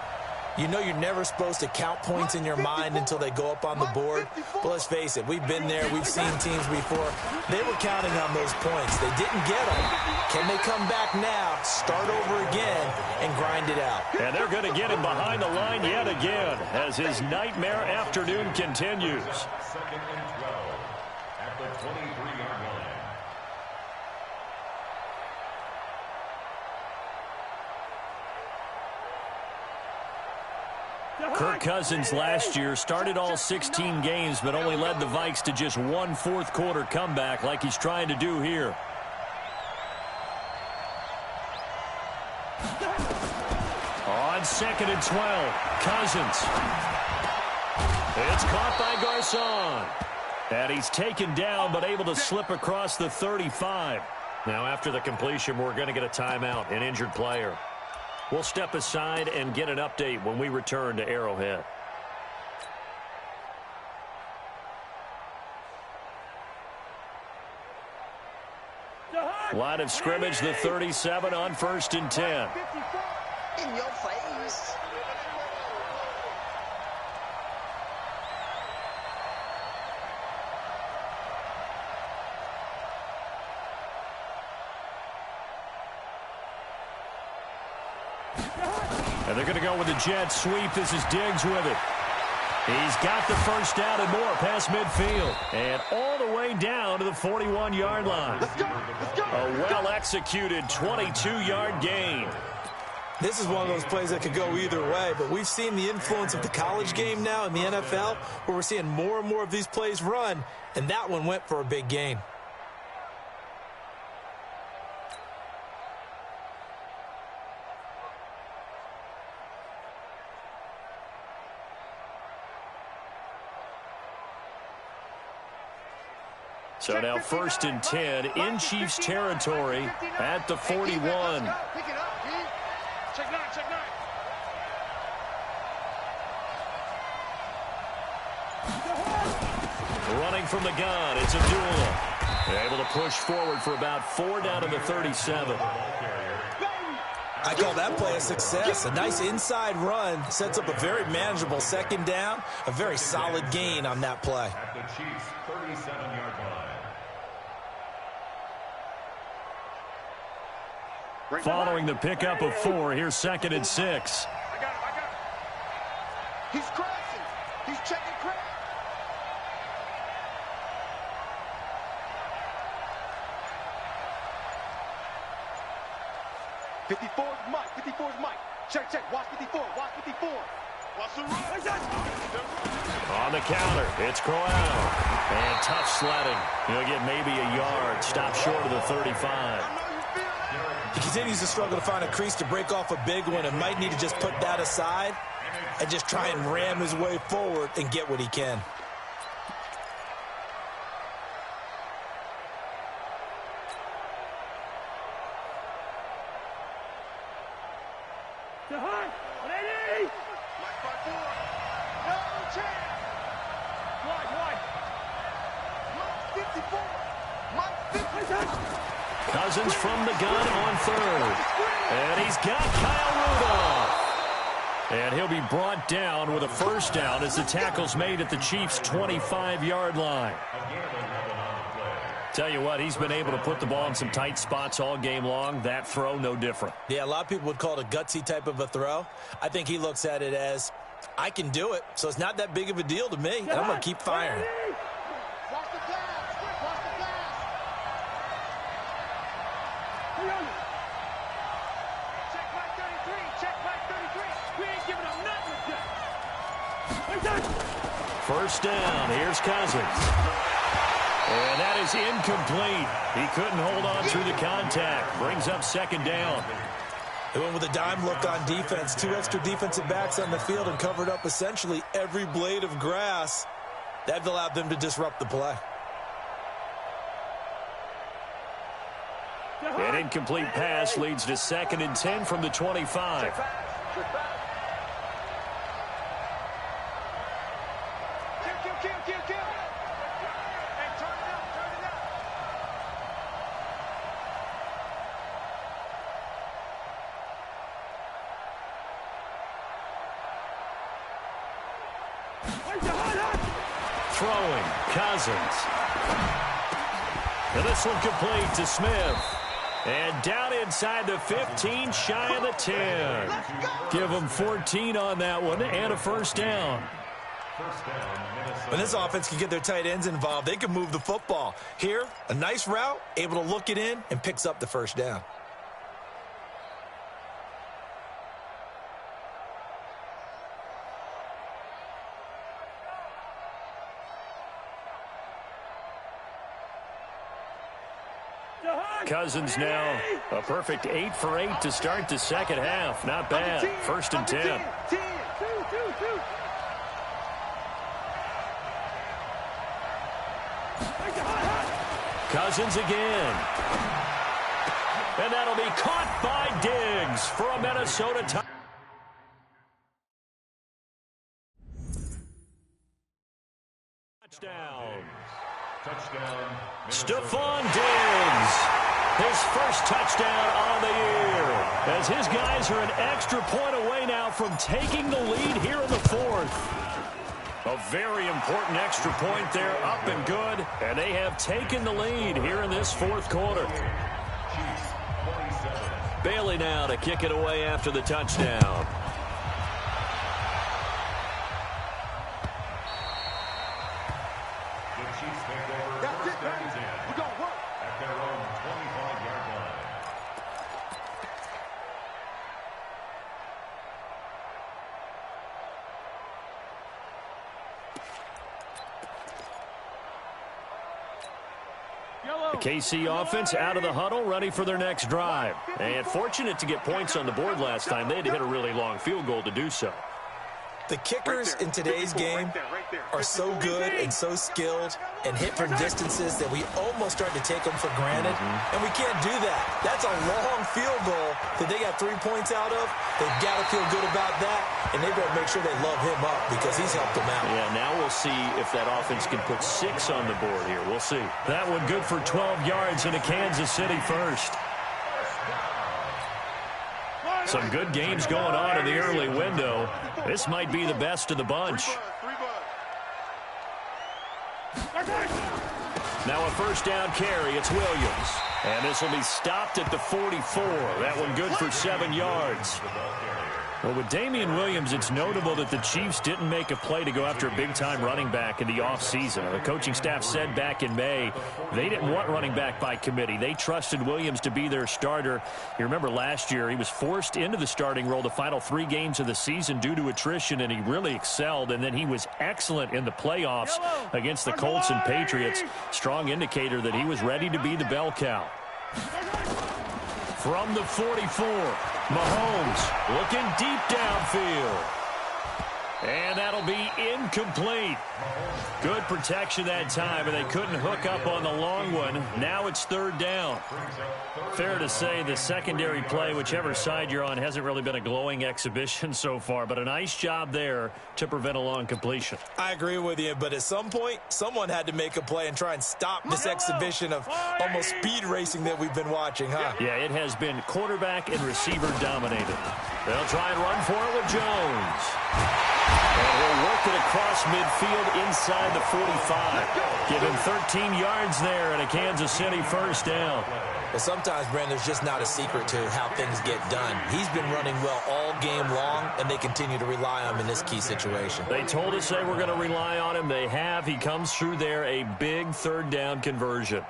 you know you're never supposed to count points in your mind until they go up on the board. But let's face it, we've been there. We've seen teams before. They were counting on those points. They didn't get them. Can they come back now, start over again, and grind it out? And they're going to get him behind the line yet again as his nightmare afternoon continues. 2nd and 12 at the 23-yard line. Kirk Cousins last year started all 16 games but only led the Vikes to just one fourth-quarter comeback like he's trying to do here. On 2nd and 12, Cousins. It's caught by Garcon. And he's taken down but able to slip across the 35. Now after the completion, we're going to get a timeout, an injured player. We'll step aside and get an update when we return to Arrowhead. Line of scrimmage, the 37 on 1st and 10. In your face. And they're going to go with the jet sweep. This is Diggs with it. He's got the first down and more past midfield. And all the way down to the 41-yard line. Let's go. Let's go. A well-executed 22-yard gain. This is one of those plays that could go either way, but we've seen the influence of the college game now in the NFL, where we're seeing more and more of these plays run, and that one went for a big gain. So now 1st and 10 in Chiefs territory at the 41. Pick it up, D. Check 9, check 9. Running from the gun, it's Abdullah. Able to push forward for about 4 down to the 37. I call that play a success. A nice inside run sets up a very manageable 2nd down. A very solid gain on that play. At the Chiefs' 37-yard line. Following the pickup of 4, here's 2nd and 6. I got him. He's crashing. He's checking Craig. 54's Mike. 54's Mike. Check, check. Watch 54. Watch 54. Watch the run. On the counter, it's Crowell. And tough sledding. He'll get maybe a yard. Stop short of the 35. He continues to struggle to find a crease to break off a big one and might need to just put that aside and just try and ram his way forward and get what he can. Cousins from the gun on third. And he's got Kyle Rudolph. And he'll be brought down with a first down as the tackle's made at the Chiefs' 25-yard line. Tell you what, he's been able to put the ball in some tight spots all game long. That throw, no different. Yeah, a lot of people would call it a gutsy type of a throw. I think he looks at it as, I can do it, so it's not that big of a deal to me, and I'm going to keep firing. First down, here's Cousins. And that is incomplete. He couldn't hold on through the contact. Brings up second down. They went with a dime look on defense. 2 extra defensive backs on the field and covered up essentially every blade of grass. That allowed them to disrupt the play. An incomplete pass leads to 2nd and 10 from the 25. Throwing, Cousins. And this one complete to Smith. And down inside the 15, shy of the 10. Give them 14 on that one and a first down. When this offense can get their tight ends involved, they can move the football. Here, a nice route, able to look it in, and picks up the first down. Cousins now a perfect 8 for 8 to start the second half. Not bad. 1st and 10. Cousins again. And that'll be caught by Diggs for a Minnesota touchdown. Stephon Diggs, his first touchdown on the year, as his guys are an extra point away now from taking the lead here in the 4th. A very important extra point there, up and good, and they have taken the lead here in this 4th quarter. Bailey now to kick it away after the touchdown. KC offense out of the huddle, ready for their next drive. And fortunate to get points on the board last time. They had to hit a really long field goal to do so. The kickers in today's game are so good and so skilled and hit from distances that we almost start to take them for granted, and we can't do that. That's a long field goal that they got 3 points out of. They've got to feel good about that, and they better make sure they love him up because he's helped them out. Yeah, now we'll see if that offense can put 6 on the board here. We'll see. That one good for 12 yards into Kansas City first. Some good games going on in the early window. This might be the best of the bunch. Now a first down carry. It's Williams. And this will be stopped at the 44. That one good for 7 yards. Well, with Damian Williams, it's notable that the Chiefs didn't make a play to go after a big-time running back in the offseason. The coaching staff said back in May they didn't want running back by committee. They trusted Williams to be their starter. You remember last year he was forced into the starting role the final 3 games of the season due to attrition, and he really excelled. And then he was excellent in the playoffs against the Colts and Patriots. Strong indicator that he was ready to be the bell cow. From the 44, Mahomes looking deep downfield. And that'll be incomplete. Good protection that time, and they couldn't hook up on the long one. Now it's 3rd down. Fair to say the secondary play, whichever side you're on, hasn't really been a glowing exhibition so far, but a nice job there to prevent a long completion. I agree with you, but at some point, someone had to make a play and try and stop this exhibition of almost speed racing that we've been watching, huh? Yeah, it has been quarterback and receiver dominated. They'll try and run for it with Jones. And he'll work it across midfield inside the 45. Give him 13 yards there and a Kansas City 1st down. Well, sometimes, Brandon, there's just not a secret to how things get done. He's been running well all game long, and they continue to rely on him in this key situation. They told us they were going to rely on him. They have. He comes through there, a big 3rd down conversion.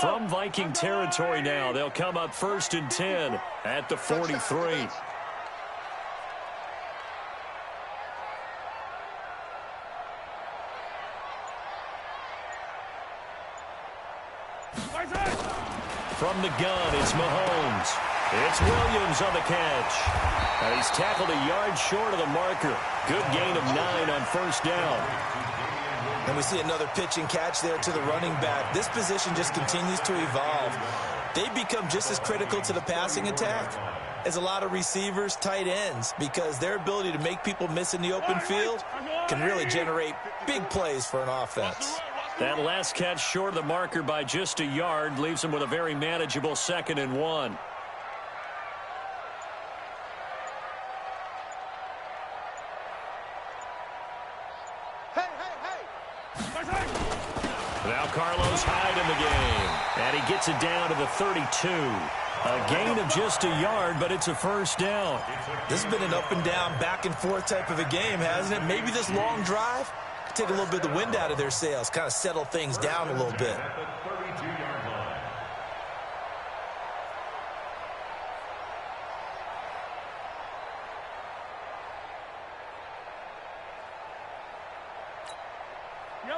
From Viking territory now, they'll come up 1st and 10 at the 43. From the gun, it's Mahomes. It's Williams on the catch. And he's tackled a yard short of the marker. Good gain of 9 on 1st down. And we see another pitch and catch there to the running back. This position just continues to evolve. They become just as critical to the passing attack as a lot of receivers, tight ends, because their ability to make people miss in the open field can really generate big plays for an offense. That last catch short of the marker by just a yard leaves him with a very manageable 2nd and 1. Now Carlos Hyde in the game, and he gets it down to the 32. A gain of just a yard, but it's a 1st down. This has been an up and down, back and forth type of a game, hasn't it? Maybe this long drive could take a little bit of the wind out of their sails, kind of settle things down a little bit.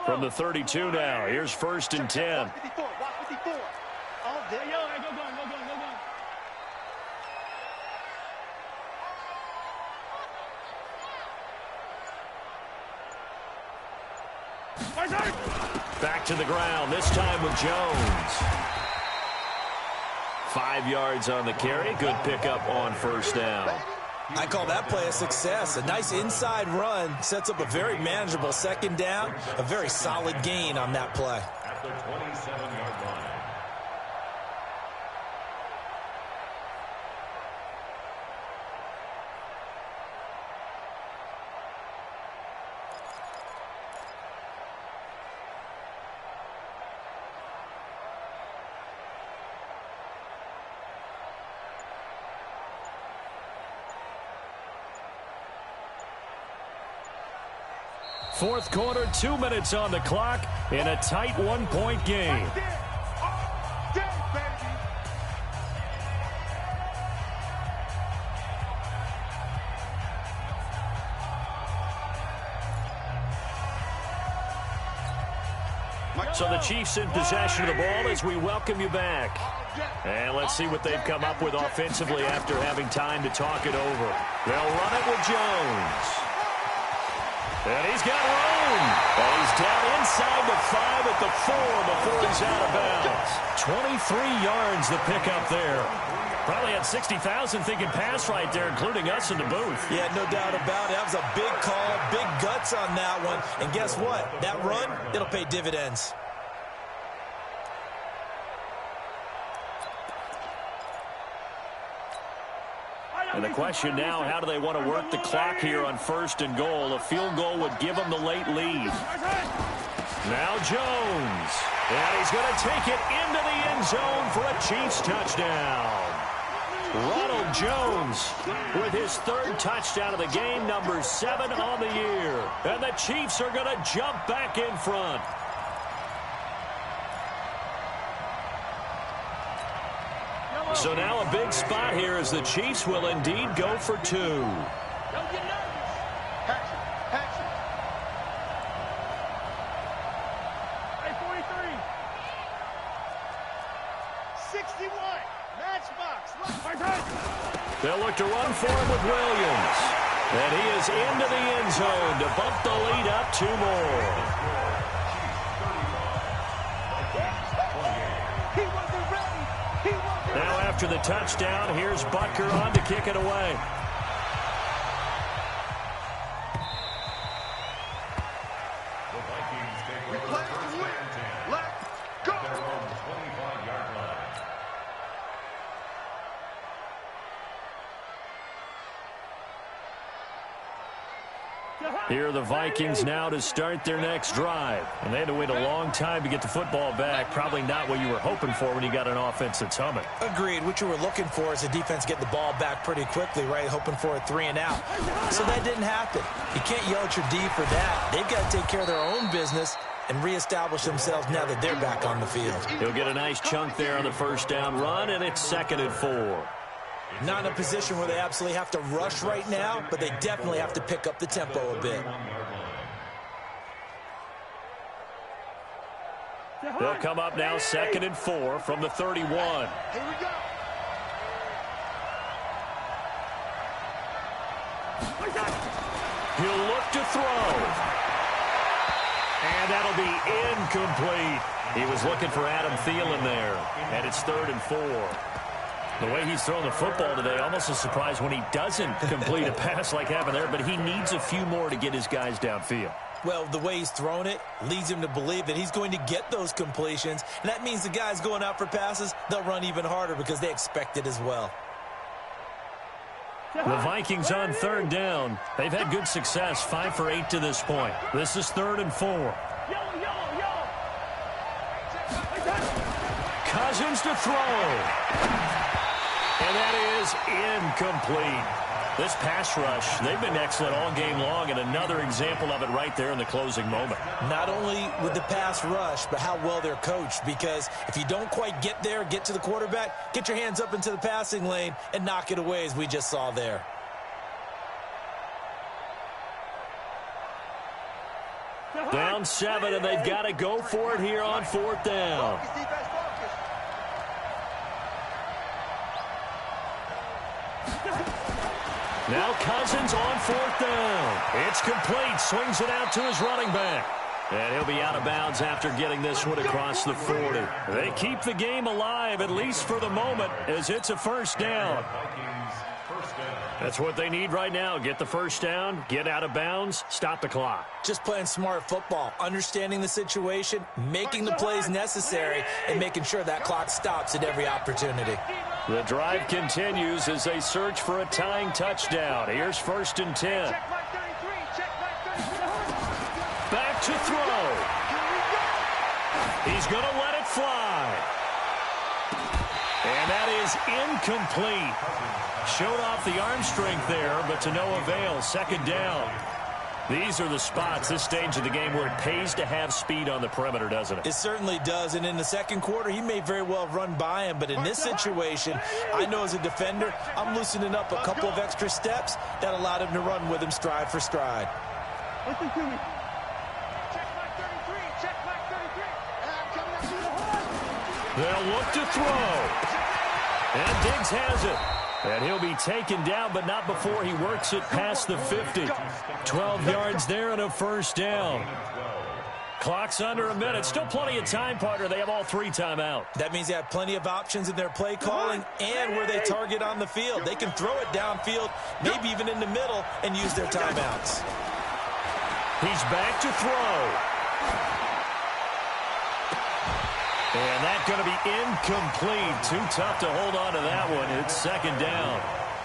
From the 32 now, here's 1st and 10. Back to the ground, this time with Jones. 5 yards on the carry. Good pickup on 1st down. I call that play a success. A nice inside run sets up a very manageable 2nd down. A very solid gain on that play. At the 27-yard line. Fourth quarter, 2 minutes on the clock in a tight 1-point game. So the Chiefs in possession of the ball as we welcome you back. And let's see what they've come up with offensively after having time to talk it over. They'll run it with Jones. And he's got room. And he's down inside the 5 at the 4 before he's out of bounds. 23 yards the pickup there. Probably had 60,000 thinking pass right there, including us in the booth. Yeah, no doubt about it. That was a big call, big guts on that one. And guess what? That run, it'll pay dividends. And the question now, how do they want to work the clock here on 1st and goal? A field goal would give them the late lead. Now Jones. And he's going to take it into the end zone for a Chiefs touchdown. Ronald Jones with his third touchdown of the game, number 7 on the year. And the Chiefs are going to jump back in front. So now a big spot here as the Chiefs will indeed go for 2. Don't get nervous. Action. Action. Hey, 43. 61. Matchbox. They'll look to run for him with Williams. And he is into the end zone to bump the lead up 2 more. He wasn't ready. He wasn't Now after the touchdown, here's Butker on to kick it away. The Vikings take We over play first to win. and 10. Let's go. Their own 25-yard line. Here are the Vikings now to start their next drive. And they had to wait a long time to get the football back. Probably not what you were hoping for when you got an offense that's humming. Agreed. What you were looking for is the defense getting the ball back pretty quickly, right? Hoping for a 3 and out. So that didn't happen. You can't yell at your D for that. They've got to take care of their own business and reestablish themselves now that they're back on the field. He'll get a nice chunk there on the first down run, and it's 2nd and 4. Not in a position where they absolutely have to rush right now, but they definitely have to pick up the tempo a bit. They'll come up now 2nd and 4 from the 31. Here we go. He'll look to throw. And that'll be incomplete. He was looking for Adam Thielen there. And it's 3rd and 4. The way he's throwing the football today, almost a surprise when he doesn't complete a pass like happened there, but he needs a few more to get his guys downfield. Well, the way he's thrown it leads him to believe that he's going to get those completions, and that means the guys going out for passes, they'll run even harder because they expect it as well. The Vikings on 3rd down. They've had good success, 5 for 8 to this point. This is 3rd and 4. Cousins to throw. And that is incomplete. This pass rush, they've been excellent all game long, and another example of it right there in the closing moment. Not only with the pass rush, but how well they're coached, because if you don't quite get there, get to the quarterback, get your hands up into the passing lane and knock it away as we just saw there. Down 7, and they've got to go for it here on 4th down. Focus, defense, focus. Now Cousins on 4th down. It's complete. Swings it out to his running back. And he'll be out of bounds after getting this one across the 40. They keep the game alive, at least for the moment, as it's a 1st down. That's what they need right now. Get the 1st down, get out of bounds, stop the clock. Just playing smart football, understanding the situation, making the plays necessary, and making sure that clock stops at every opportunity. The drive continues as they search for a tying touchdown. Here's 1st and 10. Check right 33. Check right 33. Back to throw. He's going to let it fly. And that is incomplete. Showed off the arm strength there, but to no avail. 2nd down. These are the spots, this stage of the game, where it pays to have speed on the perimeter, doesn't it? It certainly does, and in the 2nd quarter, he may very well run by him, but in this situation, I know as a defender, I'm loosening up a couple of extra steps that allowed him to run with him stride for stride. Listen to me. Check right 33. Check right 33. I'm coming up to the horn. They'll look to throw. And Diggs has it. And he'll be taken down, but not before he works it past the 50. 12 yards there and a 1st down. Clock's under a minute. Still plenty of time, partner. They have all 3 timeouts. That means they have plenty of options in their play calling and where they target on the field. They can throw it downfield, maybe even in the middle, and use their timeouts. He's back to throw. And that's going to be incomplete. Too tough to hold on to that one. It's 2nd down.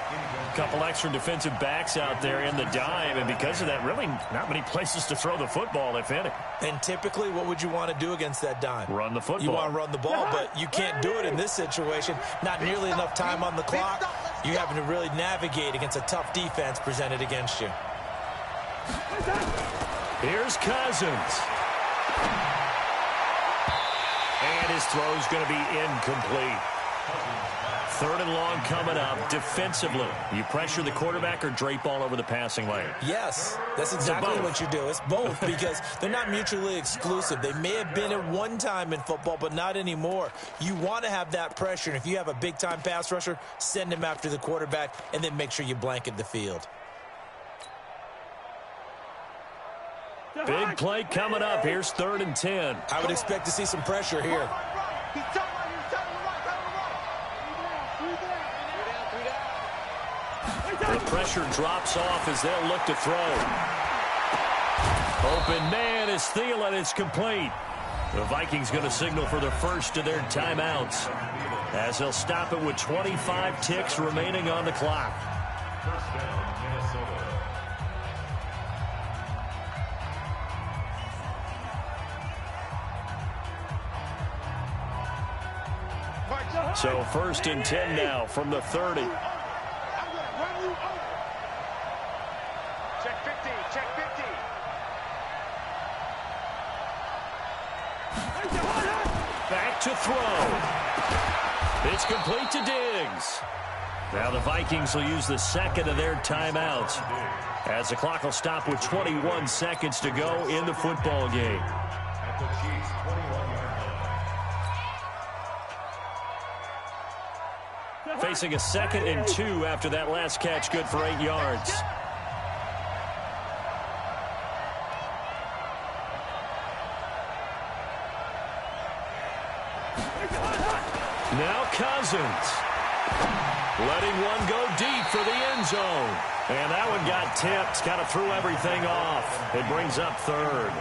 A couple extra defensive backs out there in the dime, and because of that, really not many places to throw the football, if any. And typically, what would you want to do against that dime? Run the football. You want to run the ball, but you can't do it in this situation. Not nearly enough time on the clock. You're having to really navigate against a tough defense presented against you. Here's Cousins. And his throw's going to be incomplete. 3rd and long coming up. Defensively, you pressure the quarterback or drape all over the passing lane? Yes, that's exactly what you do. It's both because they're not mutually exclusive. They may have been at one time in football, but not anymore. You want to have that pressure, and if you have a big-time pass rusher, send him after the quarterback, and then make sure you blanket the field. Big play coming up. Here's 3rd and 10. I would expect to see some pressure here. The pressure drops off as they'll look to throw. Open man is Thielen. It's complete. The Vikings going to signal for the first of their timeouts as they'll stop it with 25 ticks remaining on the clock. First down, Minnesota. So 1st and 10 now from the 30. Check 50, check 50. Back to throw. It's complete to Diggs. Now the Vikings will use the second of their timeouts as the clock will stop with 21 seconds to go in the football game. At the Chiefs' 21-yard line. Facing a 2nd and 2 after that last catch, good for 8 yards. Now Cousins. Letting one go deep for the end zone. And that one got tipped. Kind of threw everything off. It brings up 3rd.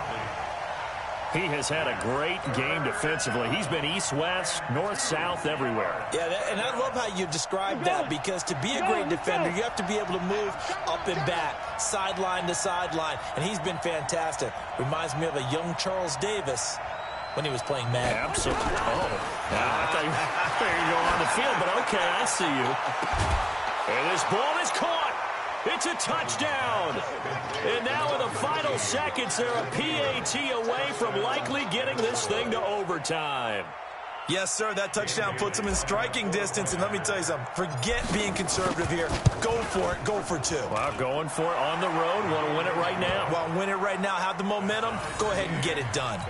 He has had a great game defensively. He's been east-west, north-south, everywhere. Yeah, and I love how you described that because to be a great defender, you have to be able to move up and back, sideline to sideline, and he's been fantastic. Reminds me of a young Charles Davis when he was playing Madden. Absolutely. Oh, I thought you were going on the field, but okay, I see you. And this ball is caught. It's a touchdown. And now in the final seconds, they're a PAT away from likely getting this thing to overtime. Yes, sir, that touchdown puts them in striking distance. And let me tell you something, forget being conservative here. Go for it, go for 2. Well, going for it on the road. Want to win it right now. Want to win it right now, have the momentum, go ahead and get it done.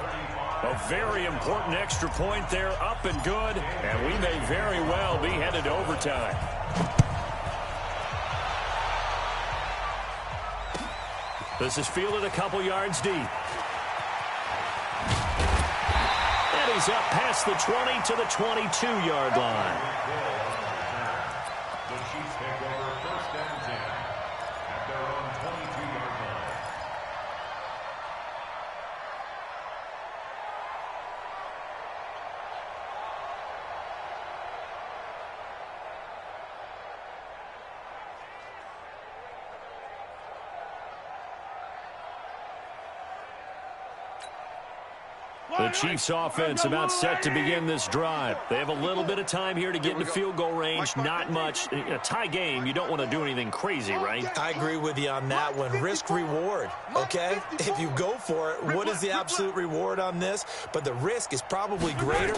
A very important extra point there, up and good. And we may very well be headed to overtime. This is fielded a couple yards deep. And he's up past the 20 to the 22-yard line. The Chiefs take over 1st and 10 at their own 22-yard line. The Chiefs offense about set to begin this drive. They have a little bit of time here to get into field goal range. Not much. In a tie game, you don't want to do anything crazy, right? I agree with you on that one. Risk reward, okay? If you go for it, what is the absolute reward on this? But the risk is probably greater.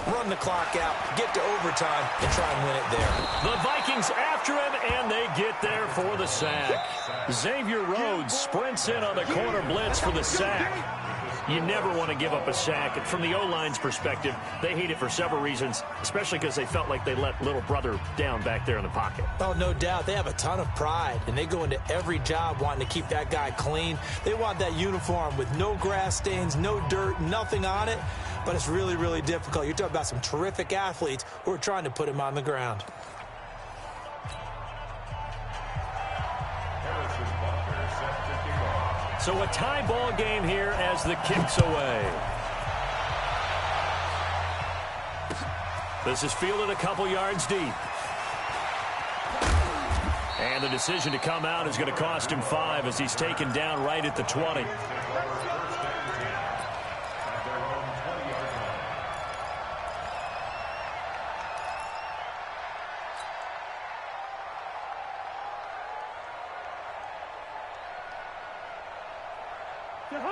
Run the clock out, get to overtime, and try and win it there. The Vikings after him, and they get there for the sack. Xavier Rhodes sprints in on the corner blitz for the sack. You never want to give up a sack. And from the O-line's perspective, they hate it for several reasons, especially because they felt like they let little brother down back there in the pocket. Oh, no doubt. They have a ton of pride, and they go into every job wanting to keep that guy clean. They want that uniform with no grass stains, no dirt, nothing on it. But it's really, really difficult. You're talking about some terrific athletes who are trying to put him on the ground. So a tie ball game here as the kick's away. This is fielded a couple yards deep. And the decision to come out is going to cost him 5 as he's taken down right at the 20.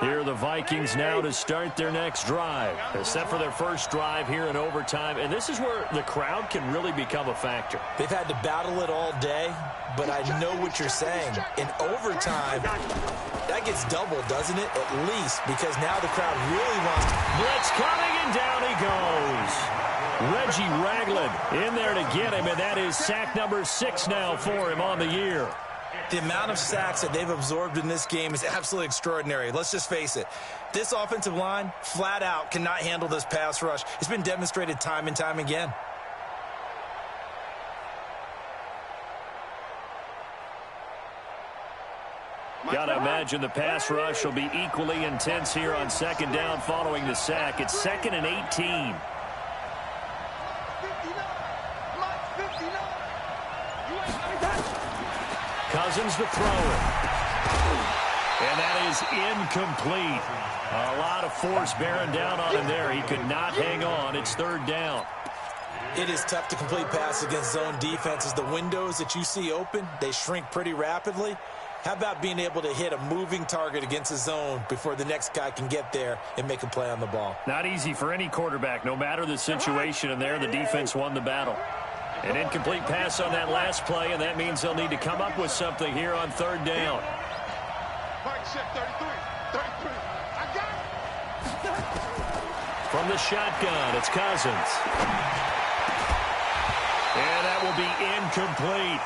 Here are the Vikings now to start their next drive. They're set for their first drive here in overtime, and this is where the crowd can really become a factor. They've had to battle it all day, but I know what you're saying. In overtime, that gets doubled, doesn't it? At least, because now the crowd really wants to. Blitz coming, and down he goes. Reggie Ragland in there to get him, and that is sack number 6 now for him on the year. The amount of sacks that they've absorbed in this game is absolutely extraordinary. Let's just face it. This offensive line, flat out, cannot handle this pass rush. It's been demonstrated time and time again. Got to imagine the pass rush will be equally intense here on second down following the sack. It's 2nd and 18. Cousins to throw it. And that is incomplete. A lot of force bearing down on him there. He could not hang on. It's 3rd down. It is tough to complete passes against zone defenses. The windows that you see open, they shrink pretty rapidly. How about being able to hit a moving target against a zone before the next guy can get there and make a play on the ball? Not easy for any quarterback, no matter the situation. And there, the defense won the battle. An incomplete pass on that last play, and that means they'll need to come up with something here on 3rd down. From the shotgun, it's Cousins. And that will be incomplete.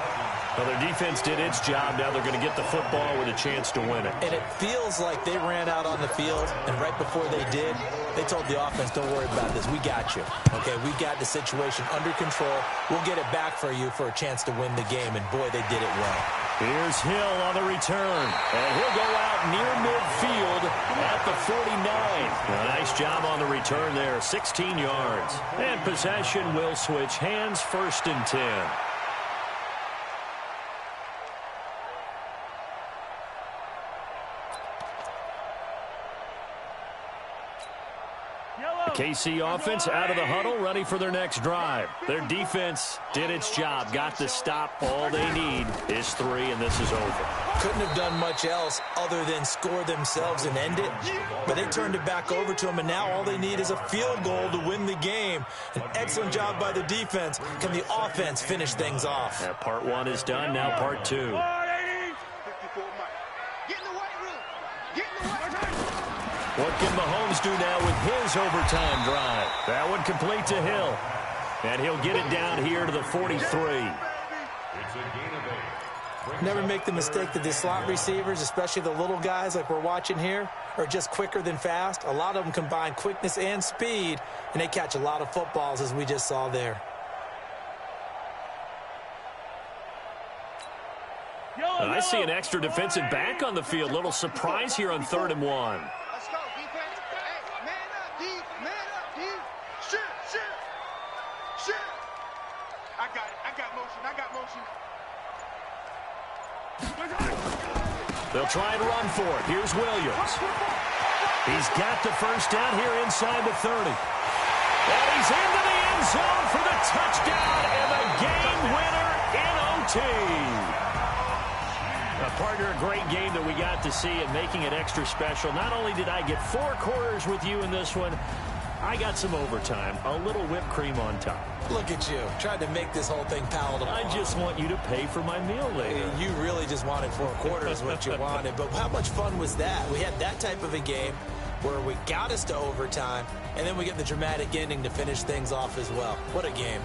Well, their defense did its job. Now they're going to get the football with a chance to win it. And it feels like they ran out on the field, and right before they did, they told the offense, don't worry about this. We got you. Okay, we got the situation under control. We'll get it back for you for a chance to win the game, and boy, they did it well. Here's Hill on the return, and he'll go out near midfield at the 49. A nice job on the return there, 16 yards. And possession will switch hands, 1st and 10. KC offense out of the huddle, ready for their next drive. Their defense did its job, got the stop. All they need is 3, and this is over. Couldn't have done much else other than score themselves and end it, but they turned it back over to them, and now all they need is a field goal to win the game. An excellent job by the defense. Can the offense finish things off? Yeah, part 1 is done, now part 2. What can Mahomes do now with his overtime drive? That one complete to Hill. And he'll get it down here to the 43. Never make the mistake that the slot receivers, especially the little guys like we're watching here, are just quicker than fast. A lot of them combine quickness and speed, and they catch a lot of footballs, as we just saw there. I see an extra defensive back on the field. Little surprise here on 3rd and 1. They'll try and run for it. Here's Williams. He's got the first down here inside the 30. And he's into the end zone for the touchdown and the game winner in OT. Partner, a great game that we got to see and making it extra special. Not only did I get 4 quarters with you in this one, I got some overtime, a little whipped cream on top. Look at you, trying to make this whole thing palatable. I just want you to pay for my meal later. You really just wanted 4 quarters what you wanted, but how much fun was that? We had that type of a game where we got us to overtime, and then we get the dramatic ending to finish things off as well. What a game.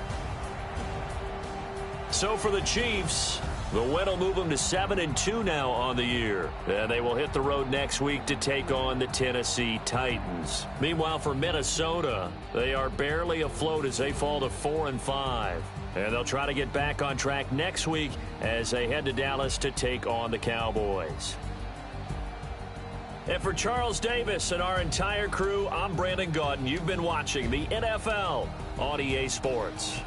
So for the Chiefs, the win will move them to 7-2 now on the year. And they will hit the road next week to take on the Tennessee Titans. Meanwhile, for Minnesota, they are barely afloat as they fall to 4-5. And they'll try to get back on track next week as they head to Dallas to take on the Cowboys. And for Charles Davis and our entire crew, I'm Brandon Gaudin. You've been watching the NFL on EA Sports.